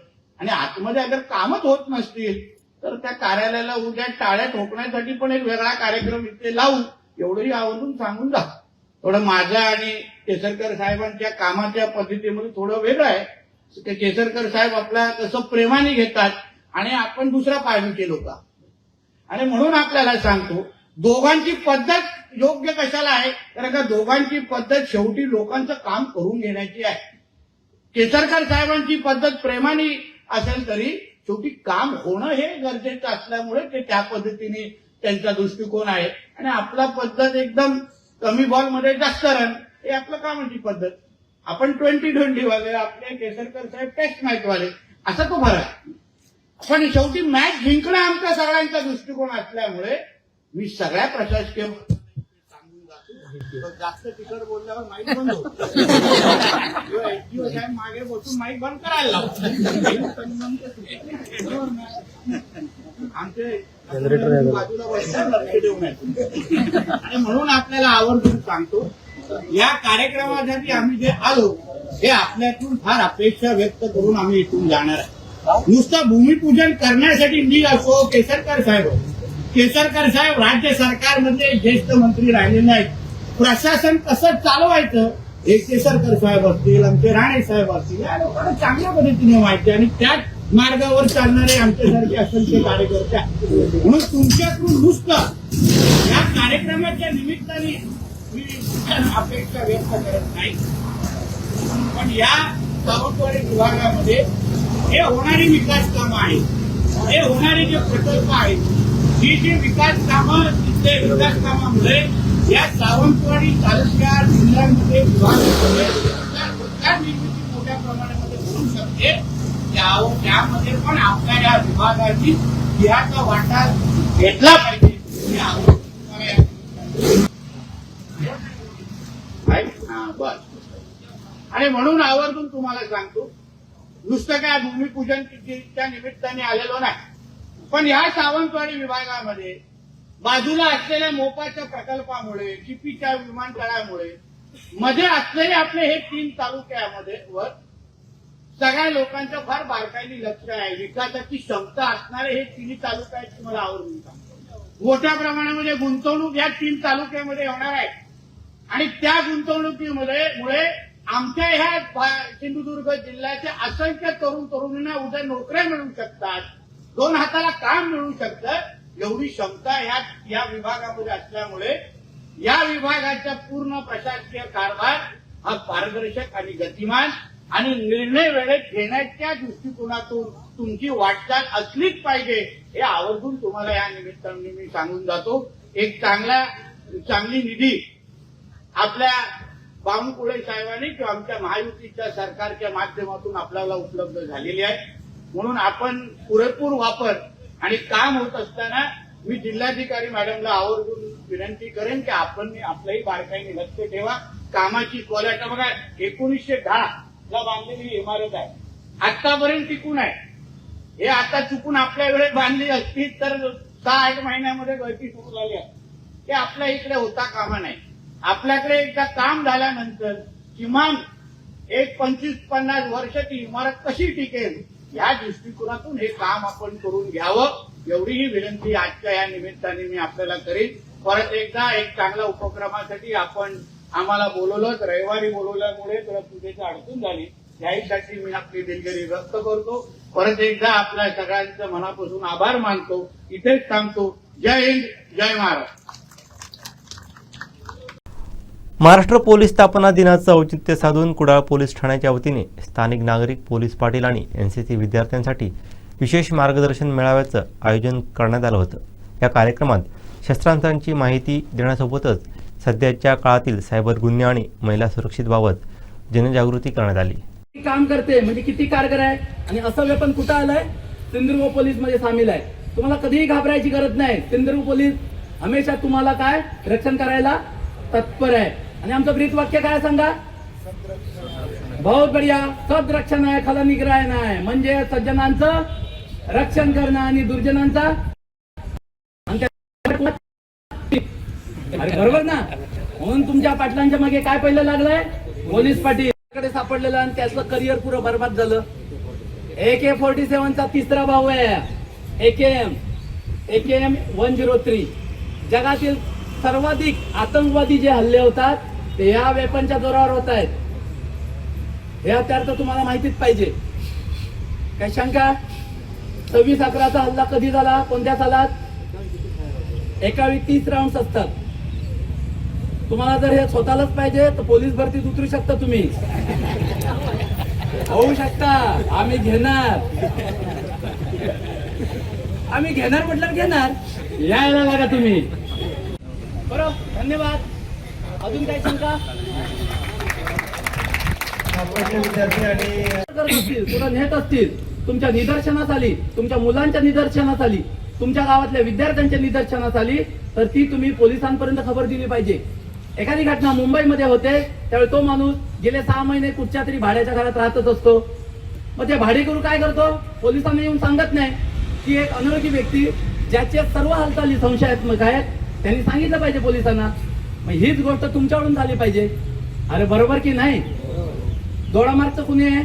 आणि आतमध्ये अगर कामच होत नसतील तर त्या कार्यालयाला उद्या टाळ्या ठोकण्यासाठी पण एक वेगळा कार्यक्रम इथे लावू, एवढंही आवर्जून सांगून जा. थोडं माझं आणि केसरकर साहेबांच्या कामाच्या पद्धतीमध्ये थोडं वेगळं आहे. ते केसरकर साहेब आपला कसं प्रेमाने घेतात आणि आपण दुसरा पाहिजे लोक. आणि म्हणून आपल्याला सांगतो, दोघांची पद्धत योग्य कशाला आहे, कारण का दोघांची पद्धत शेवटी लोकांचं काम करून घेण्याची आहे. केसरकर साहेबांची पद्धत प्रेमाने असेल तरी शेवटी काम होणं हे गरजेचं असल्यामुळे ते त्या पद्धतीने त्यांचा दृष्टिकोन आहे. आणि आपला पद्धत एकदम कमी बॉलमध्ये जास्त रन, हे आपलं कामाची पद्धत. आपण 20-20 वाले, आपले केसरकर साहेब टेस्ट मॅच वाले, असा तो फरक आहे. पण शेवटी मॅच जिंकणं आमचा सगळ्यांचा दृष्टिकोन असल्यामुळे मी सगळ्या प्रशासकीय सांगून जातो. जास्त तिकड बोलल्यावर माईक बंद होतो. साहेब मागे बसून माईक बंद करायला लावतो. आमचे बाजूला बसतात, लक्ष देऊ नये. आणि म्हणून आपल्याला आवर्जून सांगतो, या कार्यक्रमासाठी आम्ही जे आलो हे आपल्यातून फार अपेक्षा व्यक्त करून आम्ही इथून जाणार आहे. नुसतं भूमिपूजन करण्यासाठी मी असो, केसरकर साहेब राज्य सरकारमध्ये ज्येष्ठ मंत्री राहिलेले आहेत. प्रशासन कसं चालवायचं हे केसरकर साहेब असतील, आमचे राणे साहेब असतील, या लोकांना चांगल्या पद्धतीने माहिती. आणि त्याच मार्गावर चालणारे आमच्यासारखे असंख्य कार्यकर्ते आहेत. म्हणून तुमच्याकडून नुसतं या कार्यक्रमाच्या निमित्ताने मी अपेक्षा व्यक्त करत नाही, पण या सावंतवाडी विभागामध्ये हे होणारी विकास कामं आहेत, हे होणारे जे प्रकल्प आहेत, ही जी विकास कामं, तिथले विकास कामामुळे या सावंतवाडी तालुक्यात, जिल्ह्यामध्ये, विभागामध्ये रोजगार निर्मिती मोठ्या प्रमाणामध्ये होऊ शकते. त्यामध्ये पण आपल्या या विभागाची सिंहाचा वाटा घेतला पाहिजे. बस. आणि म्हणून आवर्जून तुम्हाला सांगतो, नुसतं काय भूमिपूजनच्या निमित्ताने आलेलो नाही, पण या सावंतवाडी विभागामध्ये बाजूला असलेल्या मोपाच्या प्रकल्पामुळे, चिपीच्या विमानतळामुळे, मध्ये असलेले आपले हे 3 तालुक्यामध्ये वर सगळ्या लोकांचं फार बारकाईने लक्ष आहे. विकासाची क्षमता असणारे हे 3 तालुके आहेत. तुम्हाला आवडून सांगतो, मोठ्या प्रमाणामध्ये गुंतवणूक या 3 तालुक्यामध्ये होणार आहे. आणि त्या गुंतवणुकीमुळे आमच्या ह्या सिंधुदुर्ग जिल्ह्याच्या असंख्य तरुणींना उद्या नोकऱ्या मिळू शकतात, 2 हाताला काम मिळू शकतं. एवढी क्षमता या विभागामध्ये असल्यामुळे या विभागाचा पूर्ण प्रशासकीय कारभार हा पारदर्शक आणि गतिमान आणि निर्णय वेळेत घेण्याच्या दृष्टिकोनातून तुमची वाटचाल असलीच पाहिजे, हे आवर्जून तुम्हाला या निमित्ताने मी सांगून जातो. एक चांगली निधी आपल्या बावनकुळे साहेबांनी किंवा आमच्या महायुतीच्या सरकारच्या माध्यमातून आपल्याला उपलब्ध झालेली आहे. म्हणून आपण पुरेपूर वापर आणि काम होत असताना मी जिल्हाधिकारी मॅडमला आवर्जून विनंती करेन की आपण आपल्याही बारकाईने लक्ष ठेवा. कामाची क्वालिटी बघा, 1910 ला बांधलेली इमारत आहे, आतापर्यंत टिकून आहे. हे आता चुकून आपल्या वेळेत बांधली असती तर 6-8 महिन्यामध्ये गळती सुरू झाली आहे. ते आपल्या इकडे होता कामा नाही. आपल्याकडे एकदा काम झाल्यानंतर किमान एक 25-50 वर्ष ती इमारत कशी टिकेल या दृष्टिकोनातून हे काम आपण करून घ्यावं, एवढीही विनंती आजच्या या निमित्ताने मी आपल्याला करीन. परत एकदा एक चांगल्या उपक्रमासाठी आम्हाला बोलवलं, रविवारी बोलवल्यामुळे जरा पूजेची अडचण झाली, याहीसाठी मी आपली दिलगिरी व्यक्त करतो. परत एकदा आपल्या सगळ्यांचं मनापासून आभार मानतो. इथेच थांबतो. जय हिंद, जय महाराष्ट्र. महाराष्ट्र पोलीस स्थापना दिनाचं औचित्य साधून कुडाळ पोलीस ठाण्याच्या वतीने स्थानिक नागरिक, पोलीस पाटील आणि एनसीसी विद्यार्थ्यांसाठी विशेष मार्गदर्शन मेळाव्याचं आयोजन करण्यात आलं होतं. या कार्यक्रमात शस्त्रास्त्रांची माहिती देण्यासोबतच सध्याच्या काळातील सायबर गुन्हे आणि महिला सुरक्षेबाबत जनजागृती करण्यात आली. काम करते म्हणजे किती कारगर आहे. आणि असं वेपन कुठं आलंय, सिंधुदुर्ग पोलीस मध्ये सामील आहे. तुम्हाला कधीही घाबरायची गरज नाही. सिंधुदुर्ग पोलीस हमेशा तुम्हाला काय रक्षण करायला तत्पर आहे. आणि आमचं ब्रीद वाक्य काय सांगा? बहुत बढिया. सद रक्षण आहे, खल निग्रह नाही. म्हणजे सज्जनांचं रक्षण करणं आणि दुर्जनांचा. अरे बरोबर ना. म्हणून तुमच्या पाटलांच्या मागे काय पहिलं लागलंय? पोलीस पाटील कडे सापडलेलं आणि त्याचं करिअर पुरं बर्बाद झालं. AK-47चा तिसरा भाऊ आहे. AKM 103. जगातील सर्वाधिक आतंकवादी जे हल्ले होतात ते या वेपनच्या जोरावर होत आहेत. हे हत्यार तर तुम्हाला माहितीच पाहिजे. काय शंका? 26/11चा हल्ला कधी झाला? कोणत्या सालात? एका वेळी 30 राऊंड असतात. तुम्हाला जर हे स्वतःलाच पाहिजे तर पोलीस भरतीत उतरू शकता तुम्ही. होऊ शकता. आम्ही घेणार म्हटलं घेणार. यायला लागा तुम्ही. बरोबर. धन्यवाद. अजून काही शंका? तुला नेत असतील, तुमच्या निदर्शनास आली, तुमच्या मुलांच्या निदर्शनास आली, तुमच्या गावातल्या विद्यार्थ्यांच्या निदर्शनास आली तर ती तुम्ही पोलिसांपर्यंत खबर दिली पाहिजे. एखादी घटना मुंबईमध्ये होते त्यावेळी तो माणूस गेले 6 महिने कुठच्या तरी भाड्याच्या घरात राहतच असतो. मग ते भाडेकरू काय करतो? पोलिसांना येऊन सांगत नाही की एक अनोळखी व्यक्ती ज्याच्या सर्व हालचाली संशयात्मक आहेत त्यांनी सांगितलं पाहिजे पोलिसांना. मग हीच गोष्ट तुमच्याकडून झाली पाहिजे. अरे बरोबर की नाही? दोडामार्गचं कुणी आहे?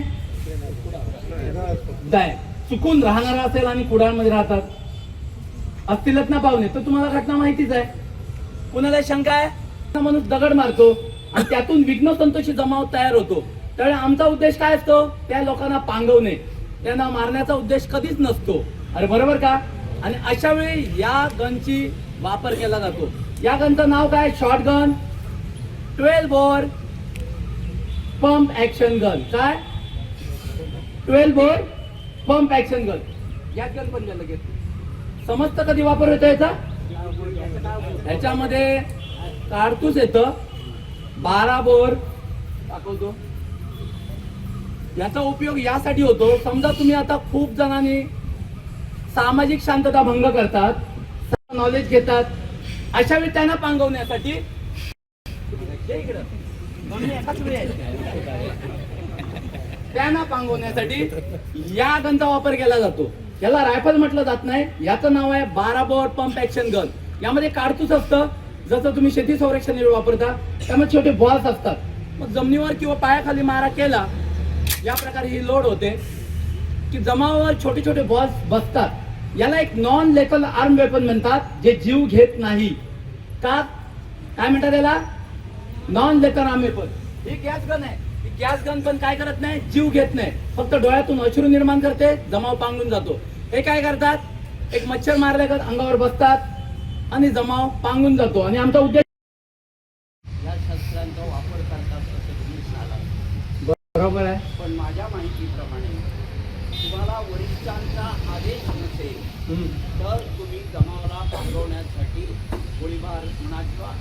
चुकून राहणारा असेल आणि कुडाळमध्ये राहतात असतीलच ना पाहुणे, तर तुम्हाला घटना माहितीच आहे. कुणाला शंका आहे? माणूस दगड मारतो आणि त्यातून विघ्न संतोषी जमाव तयार होतो. त्यावेळी आमचा उद्देश काय असतो? त्या लोकांना पांगवणे, त्यांना मारण्याचा उद्देश कधीच नसतो. अरे बरोबर का? आणि अशा वेळी या गनची वापर केला जातो. या गनचं नाव काय? Short gun 12 bore pump action gun. काय? 12 बोर पंप ऍक्शन गन. या गन पण लगेच समजतं कधी वापर होतो याचा? याच्यामध्ये कारतूस येतं 12 बोर दाखवतो. याचा उपयोग यासाठी होतो, समजा तुम्ही आता खूप जणांनी सामाजिक शांतता भंग करतात, नॉलेज घेतात, अशा वेळी त्यांना पांगवण्यासाठी या गनचा वापर केला जातो. याला रायफल म्हटलं जात नाही. याचं नाव आहे 12 बोर पंप ऍक्शन गन. यामध्ये कारतूस असतं, जसं तुम्ही शेती संरक्षण वापरता त्यामध्ये छोटे बॉल्स असतात. मग जमिनीवर किंवा पायाखाली मारा केला या प्रकारे ही लोड होते की जमावावर छोटे छोटे बॉल्स बसतात. याला एक नॉन लेथल आर्म वेपन म्हणतात, जे जीव घेत नाही. का? काय म्हणतात याला? Non lethal arm weapon. ही गॅस गन आहे. ही गॅस गन पण काय करत नाही? जीव घेत नाही. फक्त डोळ्यातून अश्रू निर्माण करते, जमाव पांगून जातो. हे काय करतात? एक मच्छर मारल्यागत अंगावर बसतात आणि जमाव पांगून जातो. आणि आमचा उद्देश या शस्त्रांचा वापर करतात असं तुम्ही सांगा. बरोबर आहे. पण माझ्या माहितीप्रमाणे तुम्हाला वरिष्ठांचा आदेश नसेल तर तुम्ही जमावाला पांगवण्यासाठी गोळीबार म्हणा किंवा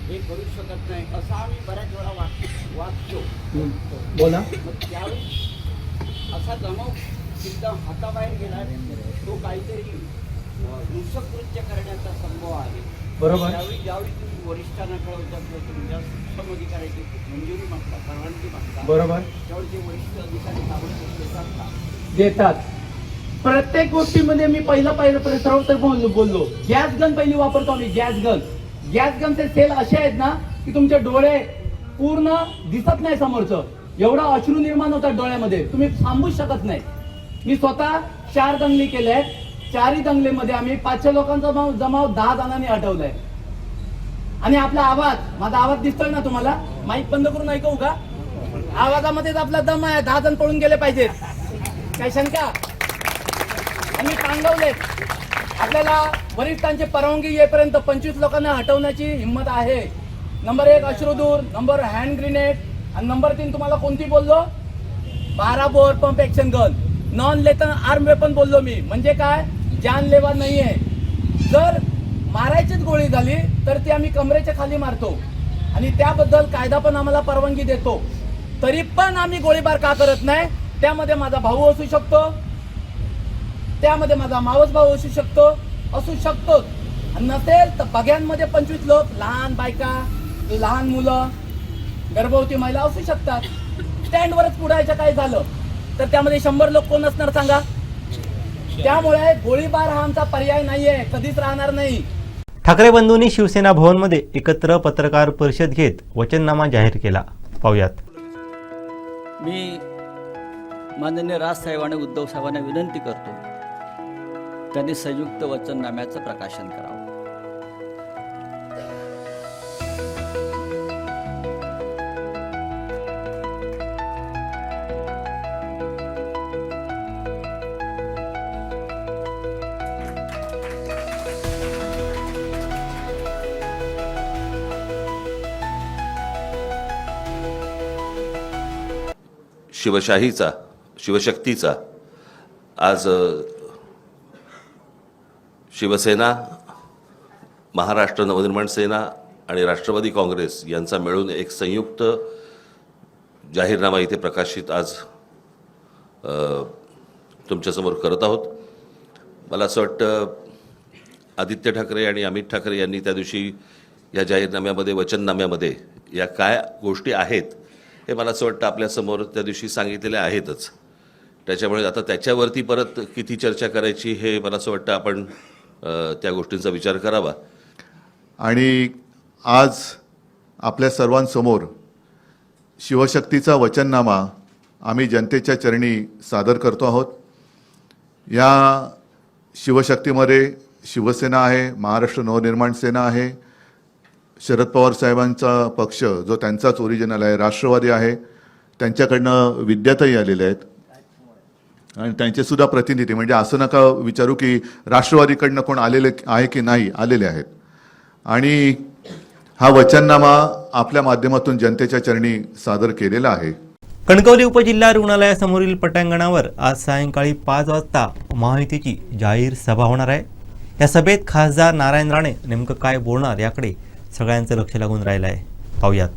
हे करू शकत नाही, असं आम्ही बऱ्याच वेळा वाचतो. बोला. मग त्यावेळी असा जमाव एकदम हाताबाहेर गेला, तो काहीतरी हिंसक कृत्य करण्याचा संभव आहे. बरोबर. त्यावेळी ज्यावेळी तुम्ही वरिष्ठांना कळवतात, तुमच्या सक्षम अधिकाऱ्याची मंजुरी मागता, परवानगी मागता, बरोबर, त्यावेळी ते वरिष्ठ अधिकारी ताबडतोब देतात. प्रत्येक गोष्टीमध्ये मी सर्व तर बोललो. गॅस गन पहिली वापरतो आम्ही. गॅस गनचे सेल असे आहेत ना की तुमचे डोळे पूर्ण दिसत नाही समोरचं, एवढा अश्रू निर्माण होतात डोळ्यामध्ये, तुम्ही थांबूच शकत नाही. मी स्वतः 4 दंगली केल्या आहेत. 4ही दंगलीमध्ये आम्ही 500 लोकांचा जमाव 10 जणांनी हटवलाय. आणि आपला आवाज, माझा आवाज दिसतोय ना तुम्हाला? माईक बंद करून ऐकू का? आवाजामध्येच आपला दम आहे. 10 जण पळून गेले पाहिजेत. काय शंका? आम्ही पांगवलेत. आपल्याला वरिष्ठांची परवानगी येईपर्यंत 25 लोकांना हटवण्याची हिंमत आहे. नंबर 1 अश्रुधूर, नंबर हँड ग्रेनेड, आणि नंबर 3 तुम्हाला कोणती बोललो? 12 bore pump action gun. Non lethal arm weapon बोललो मी. म्हणजे काय? जानलेवा नाहीये. जर मारायचीच गोळी झाली तर ती आम्ही कमरेच्या खाली मारतो आणि त्याबद्दल कायदा पण आम्हाला परवानगी देतो. तरी पण आम्ही गोळीबार का करत नाही? त्यामध्ये माझा भाऊ असू शकतो, त्यामध्ये माझा मावस भाऊ असू शकतो आणि नसेल तर बघ्यांमध्ये 25 लोक, लहान बायका, लहान मुलं, गर्भवती महिला असू शकतात. स्टँडवरच पुढायचं काय झालं तर त्यामध्ये 100 लोक कोण असणार सांगा. त्यामुळे गोळीबार हा आमचा पर्याय नाहीये, कधीच राहणार नाही. ठाकरे बंधूंनी शिवसेना भवनमध्ये एकत्र पत्रकार परिषद घेत वचननामा जाहीर केला. पाहुयात. मी माननीय राजसाहेब आणि उद्धव साहेबांना विनंती करतो त्यांनी संयुक्त वचननाम्याचं प्रकाशन करावं. शिवशाहीचा, शिवशक्तीचा आज शिवसेना, महाराष्ट्र नवनिर्माण सेना आणि राष्ट्रवादी काँग्रेस यांचा मिळून एक संयुक्त जाहीरनामा इथे प्रकाशित आज तुमच्यासमोर करत आहोत. मला असं वाटतं आदित्य ठाकरे आणि अमित ठाकरे यांनी त्या दिवशी या जाहीरनाम्यामध्ये, वचननाम्यामध्ये या काय गोष्टी आहेत हे मला असं वाटतं आपल्यासमोर त्या दिवशी सांगितलेल्या आहेतच. त्याच्यामुळे आता त्याच्यावरती परत किती चर्चा करायची हे मला असं वाटतं आपण त्या गोष्टींचा विचार करावा. आणि आज आपल्या सर्वांसमोर शिवशक्तीचा वचननामा आम्ही जनतेच्या चरणी सादर करतो आहोत. या शिवशक्तीमध्ये शिवसेना आहे, महाराष्ट्र नवनिर्माण सेना आहे, शरद पवार साहेबांचा पक्ष जो त्यांचाच ओरिजिनल आहे, राष्ट्रवादी आहे, त्यांच्याकडनं विद्याताई आलेले आहेत आणि त्यांचेसुद्धा प्रतिनिधी, म्हणजे असं नका विचारू की राष्ट्रवादीकडनं कोण आलेले आहे की नाही, आलेले आहेत. आणि हा वचननामा आपल्या माध्यमातून जनतेच्या चरणी सादर केलेला आहे. कणकवली उपजिल्हा रुग्णालयासमोरील पटांगणावर आज सायंकाळी 5 वाजता महायुतीची जाहीर सभा होणार आहे. या सभेत खासदार नारायण राणे नेमकं काय बोलणार याकडे सगळ्यांचं लक्ष लागून राहिलं आहे. पाहुयात.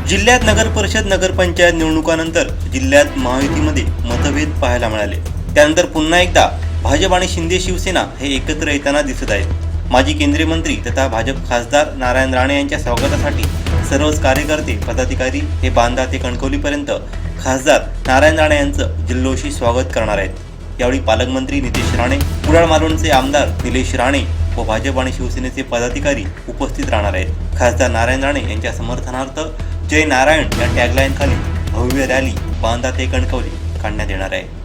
जिल्ह्यात नगर परिषद, नगरपंचायत निवडणुकानंतर जिल्ह्यात महायुतीमध्ये मतभेद पाहायला मिळाले. त्यानंतर पुन्हा एकदा भाजप आणि शिंदे शिवसेना हे एकत्र येताना दिसत आहेत. माजी केंद्रीय मंत्री तथा भाजप खासदार नारायण राणे यांच्या स्वागतासाठी सर्वच कार्यकर्ते, पदाधिकारी हे बांधा ते कणकवलीपर्यंत खासदार नारायण राणे यांचं जल्लोषी स्वागत करणार आहेत. यावेळी पालकमंत्री नितेश राणे, कुडाळ मालवणचे आमदार निलेश राणे व भाजप आणि शिवसेनेचे पदाधिकारी उपस्थित राहणार आहेत. खासदार नारायण राणे यांच्या समर्थनार्थ जय नारायण या टॅगलाईन खाली भव्य रॅली बांधा ते कणकवली काढण्यात येणार आहे.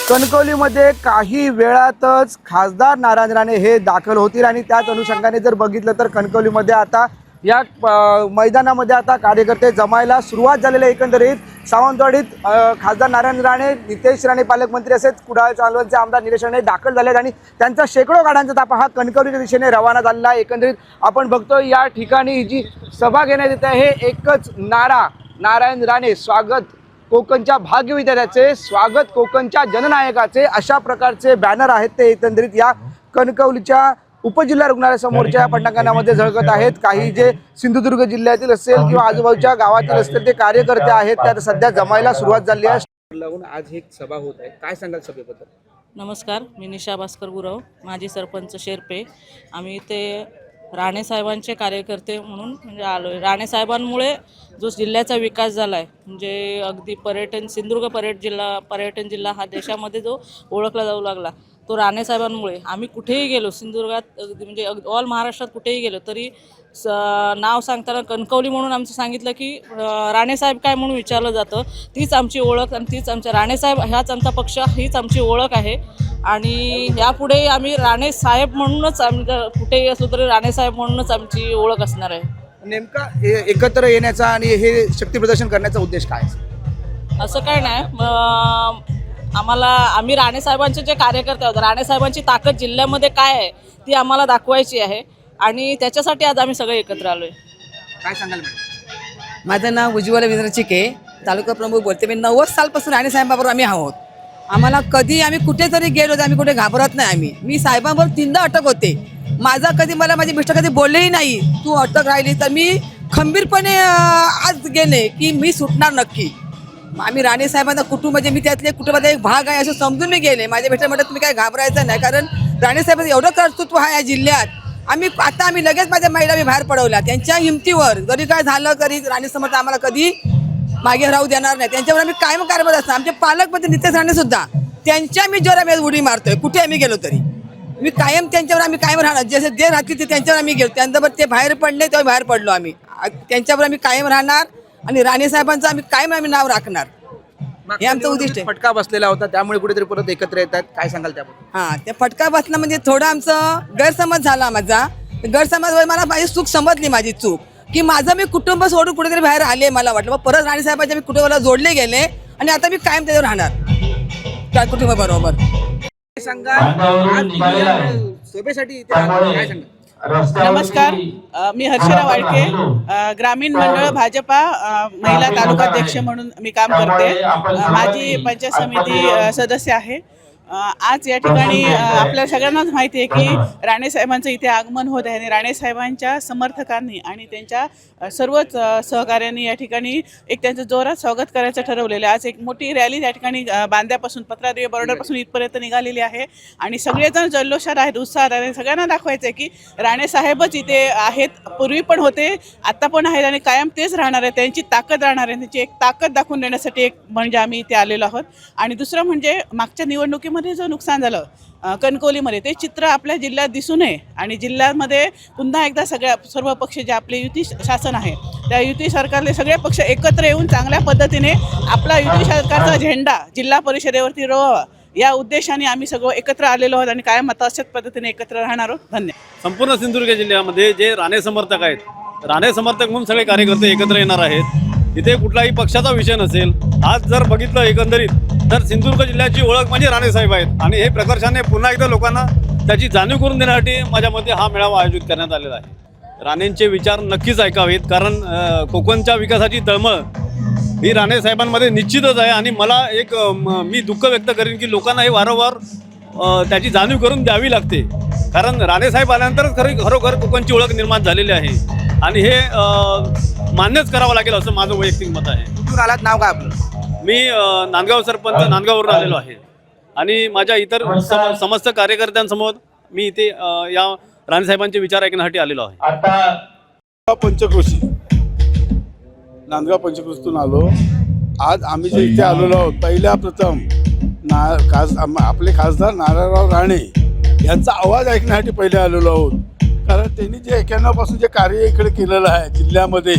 कणकवलीमध्ये काही वेळातच खासदार नारायण राणे हे दाखल होतील आणि त्याच अनुषंगाने जर बघितलं तर कणकवलीमध्ये आता या मैदानामध्ये आता कार्यकर्ते जमायला सुरुवात झालेली आहे. एकंदरीत सावंतवाडीत खासदार नारायण राणे, नितेश राणे पालकमंत्री असेच कुडाळ चालवणचे आमदार निलेश राणे दाखल झाले आहेत आणि त्यांचा शेकडो गाड्यांचा ताफा हा कणकवलीच्या दिशेने रवाना झालेला आहे. एकंदरीत आपण बघतो या ठिकाणी जी सभा घेण्यात येते आहे, एकच नारा, नारायण राणे स्वागत कोकणच्या भाग्यविधात्याचे, स्वागत कोकणच्या जननायकाचे, अशा प्रकारचे बॅनर आहेत ते एकंदरीत या कणकवलीच्या उपजिल्हा रुग्णालयासमोरच्या पटांगणामध्ये झळकत आहेत. काही जे सिंधुदुर्ग जिल्ह्यातील असेल किंवा आजूबाजूच्या गावातील असतील ते कार्यकर्ते आहेत, त्या सध्या जमायला सुरुवात झाली आहे. आज एक सभा होत आहे, काय सांगाल सभेबद्दल? नमस्कार, मी निशा भास्कर गुरव, माजी सरपंच शेरपे. आम्ही इथे राणे साहेबांचे कार्यकर्ते म्हणून म्हणजे आलो आहे. राणे साहेबांमुळे जो जिल्ह्याचा विकास झाला आहे, म्हणजे अगदी पर्यटन, सिंधुदुर्ग पर्यटन जिल्हा हा देशामध्ये जो ओळखला जाऊ लागला, तो राणेसाहेबांमुळे आम्ही कुठेही गेलो, सिंधुदुर्गात म्हणजे ऑल महाराष्ट्रात कुठेही गेलो तरी नाव सांगताना कणकवली म्हणून आमचं सांगितलं की राणेसाहेब काय म्हणून विचारलं जातं. तीच आमची ओळख आणि तीच आमच्या राणेसाहेब ह्याच आमचा पक्ष, हीच आमची ओळख आहे. आणि यापुढे आम्ही राणेसाहेब म्हणूनच आम्ही कुठेही असलो तरी राणेसाहेब म्हणूनच आमची ओळख असणार आहे. नेमका एकत्र येण्याचा आणि हे शक्ती प्रदर्शन करण्याचा उद्देश काय? असं काय नाही, आम्ही राणेसाहेबांचे जे कार्यकर्ते आहोत, राणेसाहेबांची ताकद जिल्ह्यामध्ये काय आहे ती आम्हाला दाखवायची आहे आणि त्याच्यासाठी आज आम्ही सगळे एकत्र आलोय. काय सांगाल मॅडम? माझं नाव उज्ज्वल रवींद्र चिके, तालुका प्रमुख बोलते. मी 90 सालपासून राणेसाहेबांबरोबर आम्ही आहोत. आम्हाला कधी आम्ही कुठेतरी गेलो तर आम्ही कुठे घाबरत नाही. मी साहेबांबरोबर 3दा अटक होते. मला माझे मिस्टर कधी बोललेही नाही तू अटक राहिली, तर मी खंबीरपणे आज गेले की मी सुटणार नक्की. आम्ही राणेसाहेबांचा कुटुंब म्हणजे मी त्यातले कुटुंबाचा एक भाग आहे असं समजून मी गेले. माझे मिस्टर म्हणतात तुम्ही काय घाबरायचं नाही, कारण राणेसाहेबांचं एवढं कर्तृत्व आहे या जिल्ह्यात. आम्ही लगेच माझ्या महिला मी बाहेर पडवल्या. त्यांच्या हिमतीवर जरी काय झालं तरी राणेसमर्थ आम्हाला कधी मागे राहू देणार नाही. त्यांच्यावर आम्ही कायम कारभार असणार. आमचे पालकमंत्री नितेश राणे सुद्धा त्यांच्या मी जोर आम्ही उडी मारतोय कुठे आम्ही गेलो तरी. मी कायम त्यांच्यावर आम्ही कायम राहणार. जसे जे राहतील ते त्यांच्यावर आम्ही गेलो. त्यांच्यावर ते बाहेर पडले तेव्हा बाहेर पडलो आम्ही. त्यांच्यावर आम्ही कायम राहणार आणि राणेसाहेबांचं आम्ही कायम नाव राखणार. हे आमचं उद्दिष्ट आहे. फटका बसलेला होता त्यामुळे कुठेतरी परत एकत्र येतात, काय सांगाल त्याबद्दल? हां, त्या फटका बसणं म्हणजे थोडं आमचं गैरसमज झाला. माझा गैरसमज मला माझी चूक समजली, माझी चूक की माझं मी कुटुंब सोडून कुठेतरी बाहेर आले. मला वाटलं मग परत राणेसाहेबांच्या मी कुटुंबाला जोडले गेले आणि आता मी कायम त्याच्यावर राहणार त्या कुटुंबाबरोबर. सभेसाठी काय सांगा? नमस्कार, मी हर्षरा वाडके, ग्रामीण मंडळ भाजपा महिला तालुकाध्यक्ष म्हणून मी काम करते. माझी पंचायत समिती सदस्य आहे. आज या ठिकाणी आपल्या सगळ्यांनाच माहिती आहे की राणेसाहेबांचं इथे आगमन होत आहे आणि राणेसाहेबांच्या समर्थकांनी आणि त्यांच्या सर्वच सहकाऱ्यांनी या ठिकाणी एक त्यांचं जोरात स्वागत करायचं ठरवलेलं आहे. आज एक मोठी रॅली या ठिकाणी बांद्यापासून पत्रादेवी बॉर्डरपासून इथपर्यंत निघालेली आहे आणि सगळेजण जल्लोषात आहेत, उत्साहात आहेत. सगळ्यांना दाखवायचं आहे की राणेसाहेबच इथे आहेत, पूर्वी पण होते, आत्ता पण आहेत आणि कायम तेच राहणार आहे. त्यांची ताकद राहणार आहे. त्यांची एक ताकद दाखवून देण्यासाठी एक म्हणजे आम्ही इथे आलेलो आहोत. आणि दुसरं म्हणजे मागच्या निवडणुकीमध्ये जो नुकसान झालं कणकवलीमध्ये ते चित्र आपल्या जिल्ह्यात दिसू नये आणि जिल्ह्यामध्ये पुन्हा एकदा सर्व पक्ष जे आपले युती शासन आहे त्या युती सरकारले सगळे पक्ष एकत्र येऊन चांगल्या पद्धतीने आपला युती सरकारचा झेंडा जिल्हा परिषदेवरती रोवावा या उद्देशाने आम्ही सगळं एकत्र आलेलो आहोत आणि कायम आता अशाच पद्धतीने एकत्र राहणार आहोत. धन्यवाद. संपूर्ण सिंधुदुर्ग जिल्ह्यामध्ये जे राणे समर्थक आहेत, राणे समर्थक म्हणून सगळे कार्यकर्ते एकत्र येणार आहेत. इथे कुठलाही पक्षाचा विषय नसेल. आज जर बघितलं एकंदरीत तर सिंधुदुर्ग जिल्ह्याची ओळख म्हणजे राणेसाहेब आहेत आणि हे प्रकर्षाने पुन्हा एकदा लोकांना त्याची जाणीव करून देण्यासाठी माझ्या मते हा मेळावा आयोजित करण्यात आलेला आहे. राणेंचे विचार नक्कीच ऐकावेत, कारण कोकणच्या विकासाची तळमळ ही राणेसाहेबांमध्ये निश्चितच आहे आणि मला मी दुःख व्यक्त करेन की लोकांना हे वारंवार त्याची जाणीव करून द्यावी लागते, कारण राणेसाहेब आल्यानंतरच खरोखर कोकणची ओळख निर्माण झालेली आहे आणि हे मान्यच करावं लागेल असं माझं वैयक्तिक मत आहे. कुठून आलात, नाव काय आपलं? मी नांदगाव सरपंच नांदगाववरून आलेलो आहे आणि माझ्या इतर समस्त कार्यकर्त्यांसमोर मी इथे या राणेसाहेबांचे विचार ऐकण्यासाठी आलेलो आहे. आता पंचक्रोशी नांदगाव पंचक्रोशीतून आलो. आज आम्ही जे इथे आलेलो आहोत पहिल्या प्रथम आपले खासदार नारायणराव राणे यांचा आवाज ऐकण्यासाठी पहिले आलेलो आहोत, कारण त्यांनी जे 91 पासून जे कार्य इकडे केलेलं आहे जिल्ह्यामध्ये,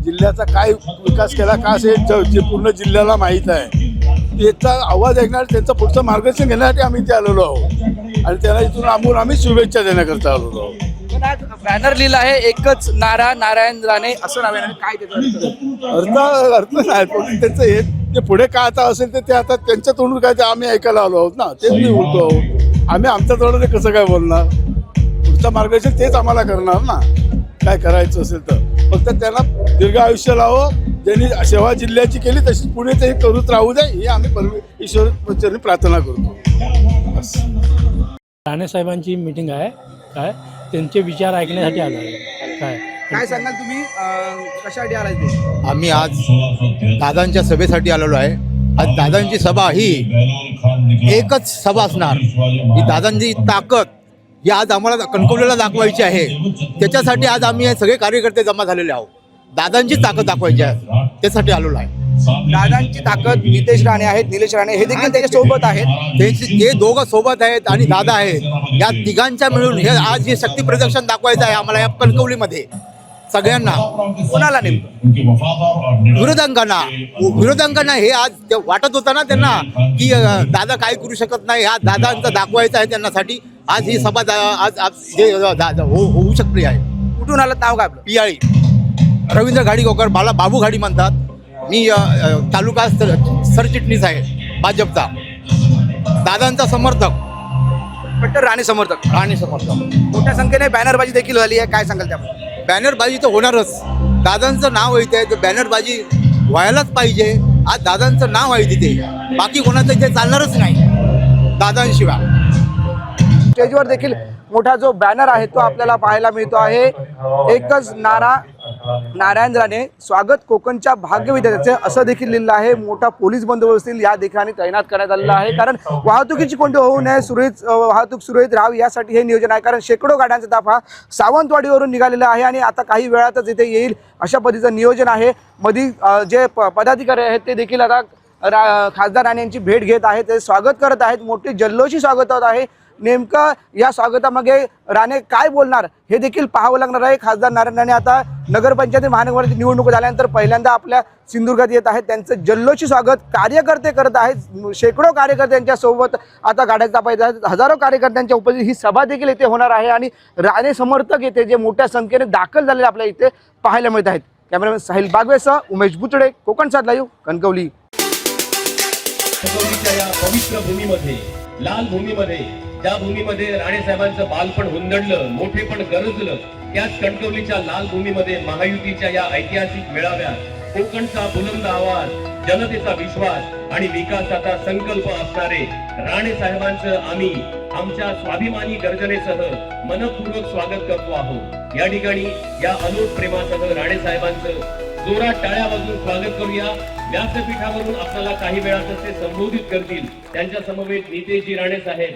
जिल्ह्याचा काय विकास केला का असे जे पूर्ण जिल्ह्याला माहीत आहे, त्याचा आवाज ऐकणार त्यांचं पुढचं मार्गदर्शन घेण्यासाठी आम्ही इथे आलेलो आहोत आणि त्यांना इथून आम्ही शुभेच्छा देण्याकरता आलेलो आहोत. बॅनर लिहिला आहे एकच नारा नारायण राणे असं नाव आहे. काय त्याचा अर्थ नाही, पण त्यांचं हे जे पुढे काय आता असेल ते आता त्यांच्या तोंडून काय ते आम्ही ऐकायला आलो आहोत ना, तेच मी बोलतो आहोत. आम्ही आमच्या तोंडाने कसं काय बोलणार, पुढचं मार्गदर्शन तेच आम्हाला करणार ना, काय करायचं असेल तर. फक्त त्यांना दीर्घ आयुष्य लावो, ज्यांनी सेवा जिल्ह्याची केली तशीच पुढे ते करत राहू दे ही आम्ही ईश्वर प्रार्थना करतो. राणेसाहेबांची मीटिंग आहे, काय त्यांचे विचार ऐकण्यासाठी आलो आहे. काय सांगाल तुम्ही, कशासाठी आलाय ते? आम्ही आज दादांच्या सभेसाठी आलेलो आहे. आज दादांची सभा ही एकच सभा असणार. ही दादांची ताकद ही आज आम्हाला कणकवलीला दाखवायची आहे. त्याच्यासाठी आज आम्ही हे सगळे कार्यकर्ते जमा झालेले आहोत. दादांची ताकद दाखवायची आहे, त्यासाठी आलेलो आहे. दादांची ताकद नितेश राणे आहेत, निलेश राणे हे देखील त्याच्या सोबत आहेत. ते दोघं सोबत आहेत आणि दादा आहेत. या तिघांच्या मिळून हे आज हे शक्ती प्रदर्शन दाखवायचं आहे आम्हाला या कणकवलीमध्ये सगळ्यांना. कोणाला नेमकं? विरोधांकांना हे आज ते वाटत होतं ना त्यांना की दादा काय करू शकत नाही. हा दादांचं दाखवायचं आहे त्यांनासाठी. आज ही सभा आज होऊ शकली आहे. कुठून आलं नाव काय आपलं? पियाळी रवींद्र घाडीकोकर, मला बाबू घाडी म्हणतात. मी तालुका सरचिटणीस आहे भाजपचा. दादांचा समर्थक, कट्टर राणे समर्थक. मोठ्या संख्येने बॅनरबाजी देखील झाली आहे, काय सांगाल त्याबद्दल? बॅनरबाजी तर होणारच. दादांचं नाव आहे ते बॅनरबाजी व्हायलाच पाहिजे. आज दादांचं नाव आहे तिथे, बाकी कोणाचं इथे चालणारच नाही दादांशिवाय. स्टेजवर देखील मोठा जो बॅनर आहे तो आपल्याला पाहायला मिळतो आहे. एकच नारा, नारायण राणे स्वागत कोकणच्या भाग्यविधात्याचे असं देखील लिहिलं आहे. मोठा पोलीस बंदोबस्त या ठिकाणी तैनात करण्यात आलेला आहे, कारण वाहतुकीची कोणती होऊ नये, सुरळीत वाहतूक सुरळीत राहावी यासाठी हे नियोजन आहे. कारण शेकडो गाड्यांचा ताफ हा सावंतवाडीवरून निघालेला आहे आणि आता काही वेळातच इथे येईल अशा पद्धतीचं नियोजन आहे. मध्ये जे पदाधिकारी आहेत ते देखील आता खासदार राणे यांची भेट घेत आहेत, ते स्वागत करत आहेत. मोठी जल्लोषी स्वागत होत आहे. नेमकं या स्वागतामागे राणे काय बोलणार हे देखील पाहावं लागणार आहे. खासदार नारायण राणे आता नगरपंचायत महानगरपालिका निवडणूक झाल्यानंतर पहिल्यांदा आपल्या सिंधुदुर्गात येत आहेत. त्यांचं जल्लोषी स्वागत कार्यकर्ते करत आहेत. शेकडो कार्यकर्त्यांच्या सोबत आता गाड्याचा पाहिजे आहेत. हजारो कार्यकर्त्यांच्या उपस्थितीत ही सभा देखील इथे होणार आहे आणि राणे समर्थक येथे जे मोठ्या संख्येने दाखल झालेले आपल्या इथे पाहायला मिळत आहेत. कॅमेरामॅन साहिल बागवेसह उमेश बुचडे, कोकण 7 लाईव्ह, कणकवली. या पवित्र भूमीमध्ये, लाल भूमीमध्ये, ज्या भूमीमध्ये राणे साहेबांचं बालपण हुंदडलं, मोठेपण गरजलं, त्याच कणकवलीच्या लाल भूमीमध्ये महायुतीच्या या ऐतिहासिक मेळाव्यात कोकणचा बुलंद आवाज, जनतेचा विश्वास आणि विकासाचा संकल्प असणारे राणे साहेबांचं आम्ही आमच्या स्वाभिमानी गर्जनेसह मनपूर्वक स्वागत करतो आहोत. या ठिकाणी या अनोट प्रेमासह राणे साहेबांचं जोरात टाळ्या वाजवून स्वागत करूया. व्यासपीठावरून आपल्याला काही वेळातच ते संबोधित करतील. त्यांच्या समवेत नितेशजी राणे साहेब.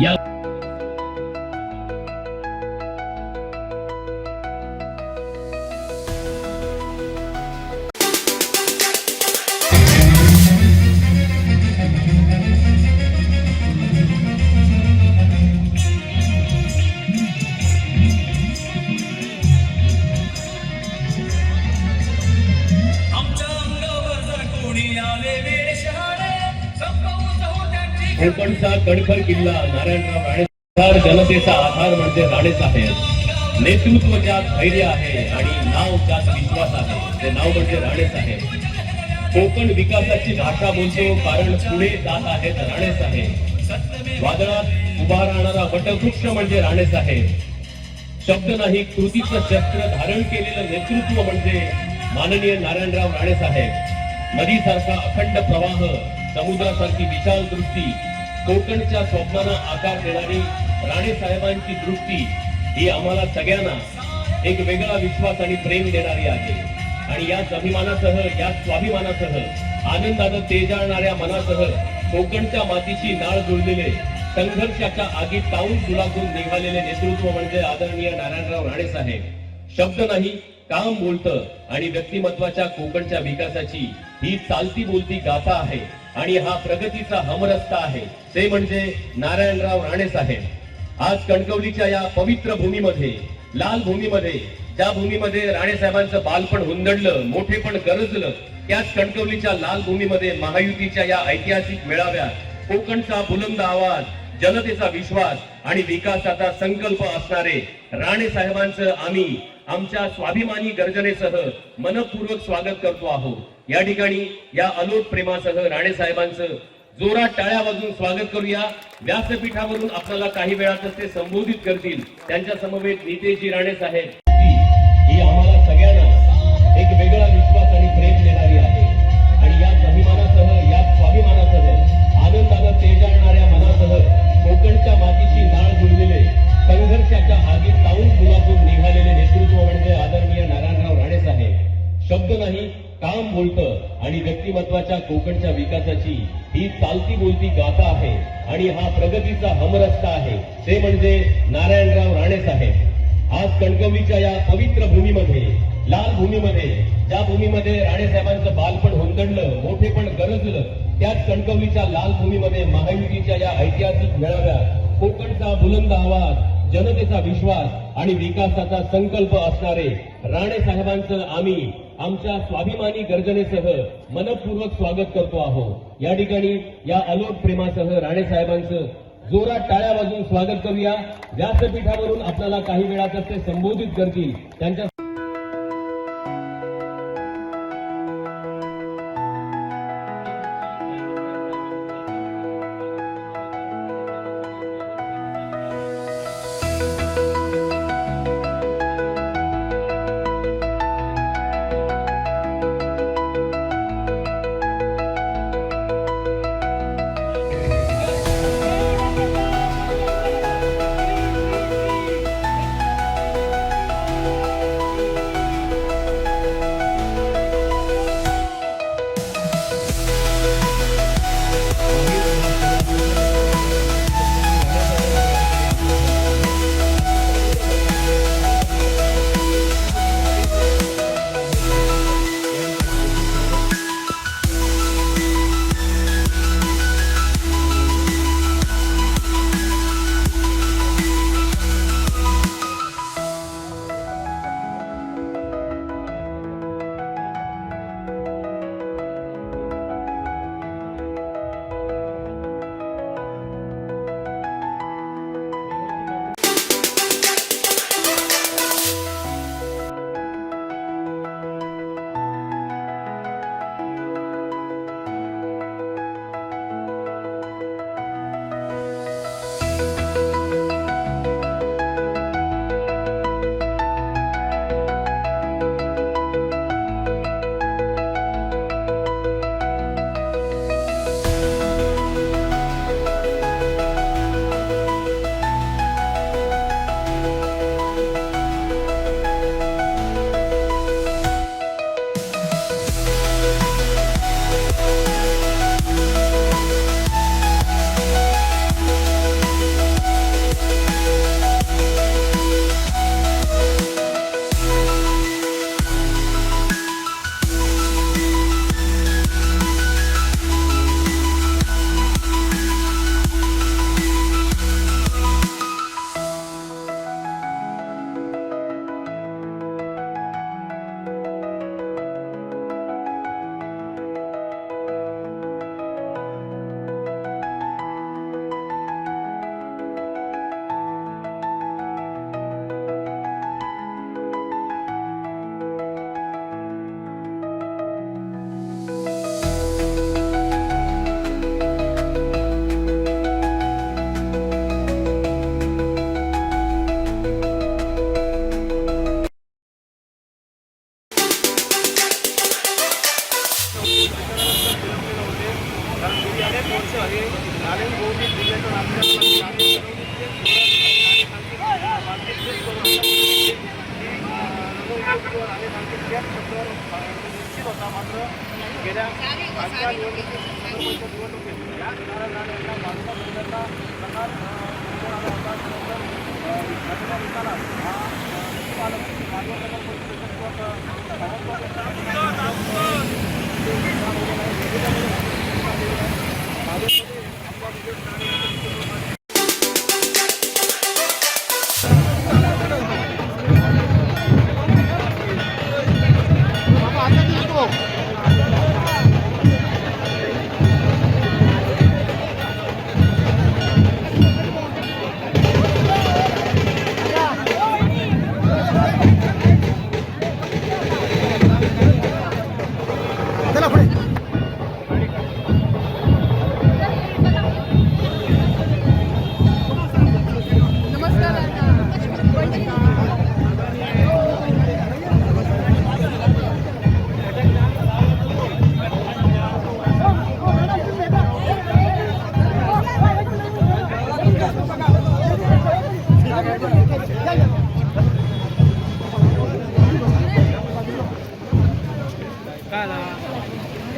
या कोकणचा कणखर किल्ला नारायणराव राणे, जनतेचा आधार म्हणजे राणे साहेब. नेतृत्व ज्यात धैर्य आहे आणि नाव ज्यात विश्वास आहे, ते नाव म्हणजे राणे साहेब. कोकण विकासाची भाषा बोलतो कारण पुढे जात आहेत राणे साहेब. वादळात उभा राहणारा वटवृक्ष म्हणजे राणे साहेब. शब्द नाही कृतीचं शस्त्र धारण केलेलं नेतृत्व म्हणजे माननीय नारायणराव राणे साहेब. नदीसारखा अखंड प्रवाह, समुद्रासारखी विशाल दृष्टी, कोकणच्या स्वप्नांना आकार देणारी राणे साहेबांची दृष्टी ही आम्हाला सगळ्यांना एक वेगळा विश्वास आणि प्रेम देणारी आहे. आणि याच अभिमानासह, याच स्वाभिमानासह, आनंदानं तेजाळणाऱ्या मनासह कोकणच्या मातीची नाळ जुळलेले, संघर्षाच्या आगीत ताऊन सुलाखून निघालेले नेतृत्व म्हणजे आदरणीय नारायणराव राणे साहेब. शब्द नाही, काम बोलतं आणि व्यक्तिमत्वाच्या कोकणच्या विकासाची ही चालती बोलती गाथा आहे आणि हा प्रगतीचा हमरस्ता आहे, ते म्हणजे नारायणराव राणे साहेब. आज कणकवलीच्या या पवित्र भूमीमध्ये, लाल भूमीमध्ये, ज्या भूमीमध्ये राणे साहेबांचं बालपण हुंदडलं, मोठेपण गरजलं, त्याच कणकवलीच्या लाल भूमीमध्ये महायुतीच्या या ऐतिहासिक मेळाव्यात कोकणचा बुलंद आवाज, जनतेचा विश्वास आणि विकासाचा संकल्प असणारे राणे साहेबांचं आम्ही आमच्या स्वाभिमानी गर्जनेसह मनपूर्वक स्वागत करतो आहोत. या ठिकाणी या अनोट प्रेमासह राणे साहेबांचं जोरात टाळ्या वाजवून स्वागत करूया. व्यासपीठावरून आपल्याला काही वेळातच ते संबोधित करतील. त्यांच्या समवेत नितेशजी राणे साहेब. ही आम्हाला सगळ्यांना एक वेगळा विश्वास आणि प्रेम देणारी आहे आणि या अभिमानासह, या स्वाभिमानासह, आनंदानं तेजाळणाऱ्या मनासह कोकणच्या मातीची नाळ जुळलेले, संघर्षाच्या आगीत ताऊन सुलाखून निघालेले नेतृत्व म्हणजे आदरणीय नारायणराव राणे साहेब. शब्द नाही, ठाम बोलतं आणि व्यक्तिमत्वाच्या कोकणच्या विकासाची ही चालती बोलती गाथा आहे आणि हा प्रगतीचा हमरस्ता आहे, ते म्हणजे नारायणराव राणे साहेब. आज कणकवलीच्या या पवित्र भूमीमध्ये, लाल भूमीमध्ये, ज्या भूमीमध्ये राणे साहेबांचं बालपण हुंदडलं, मोठेपण गरजलं, त्याच कणकवलीच्या लाल भूमीमध्ये महायुतीच्या या ऐतिहासिक मेळाव्यात कोकणचा बुलंद आवाज, जनतेचा विश्वास आणि विकासाचा संकल्प असणारे राणे साहेबांचं आम्ही आमच्या स्वाभिमानी गर्जनेसह मनपूर्वक स्वागत करतो आहोत. या ठिकाणी या अलोट प्रेमासह राणे साहेबांचं जोरात टाळ्या वाजवून स्वागत करूया. व्यासपीठावरून आपल्याला काही वेळातच ते संबोधित करतील. त्यांच्या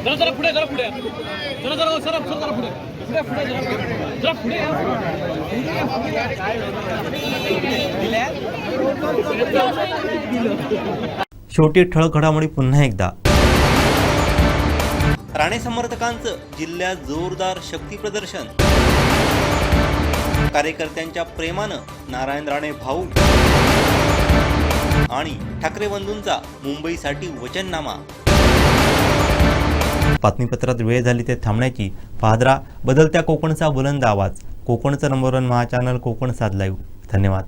जरा पुढे जरा पुढे जरा पुढे जरा पुढे शेवटी ठळक घडामोडी पुन्हा एकदा. राणे समर्थकांचं जिल्ह्यात जोरदार शक्ती प्रदर्शन. कार्यकर्त्यांच्या प्रेमानं नारायण राणे भाऊ आणि ठाकरे बंधूंचा मुंबईसाठी वचननामा. बातमीपत्रात वेळ झाली ते थांबण्याची. पाहत बदलत्या कोकणचा बुलंद आवाज. कोकणचं नंबर 1 महा चॅनल कोकण 7 लाईव्ह. धन्यवाद.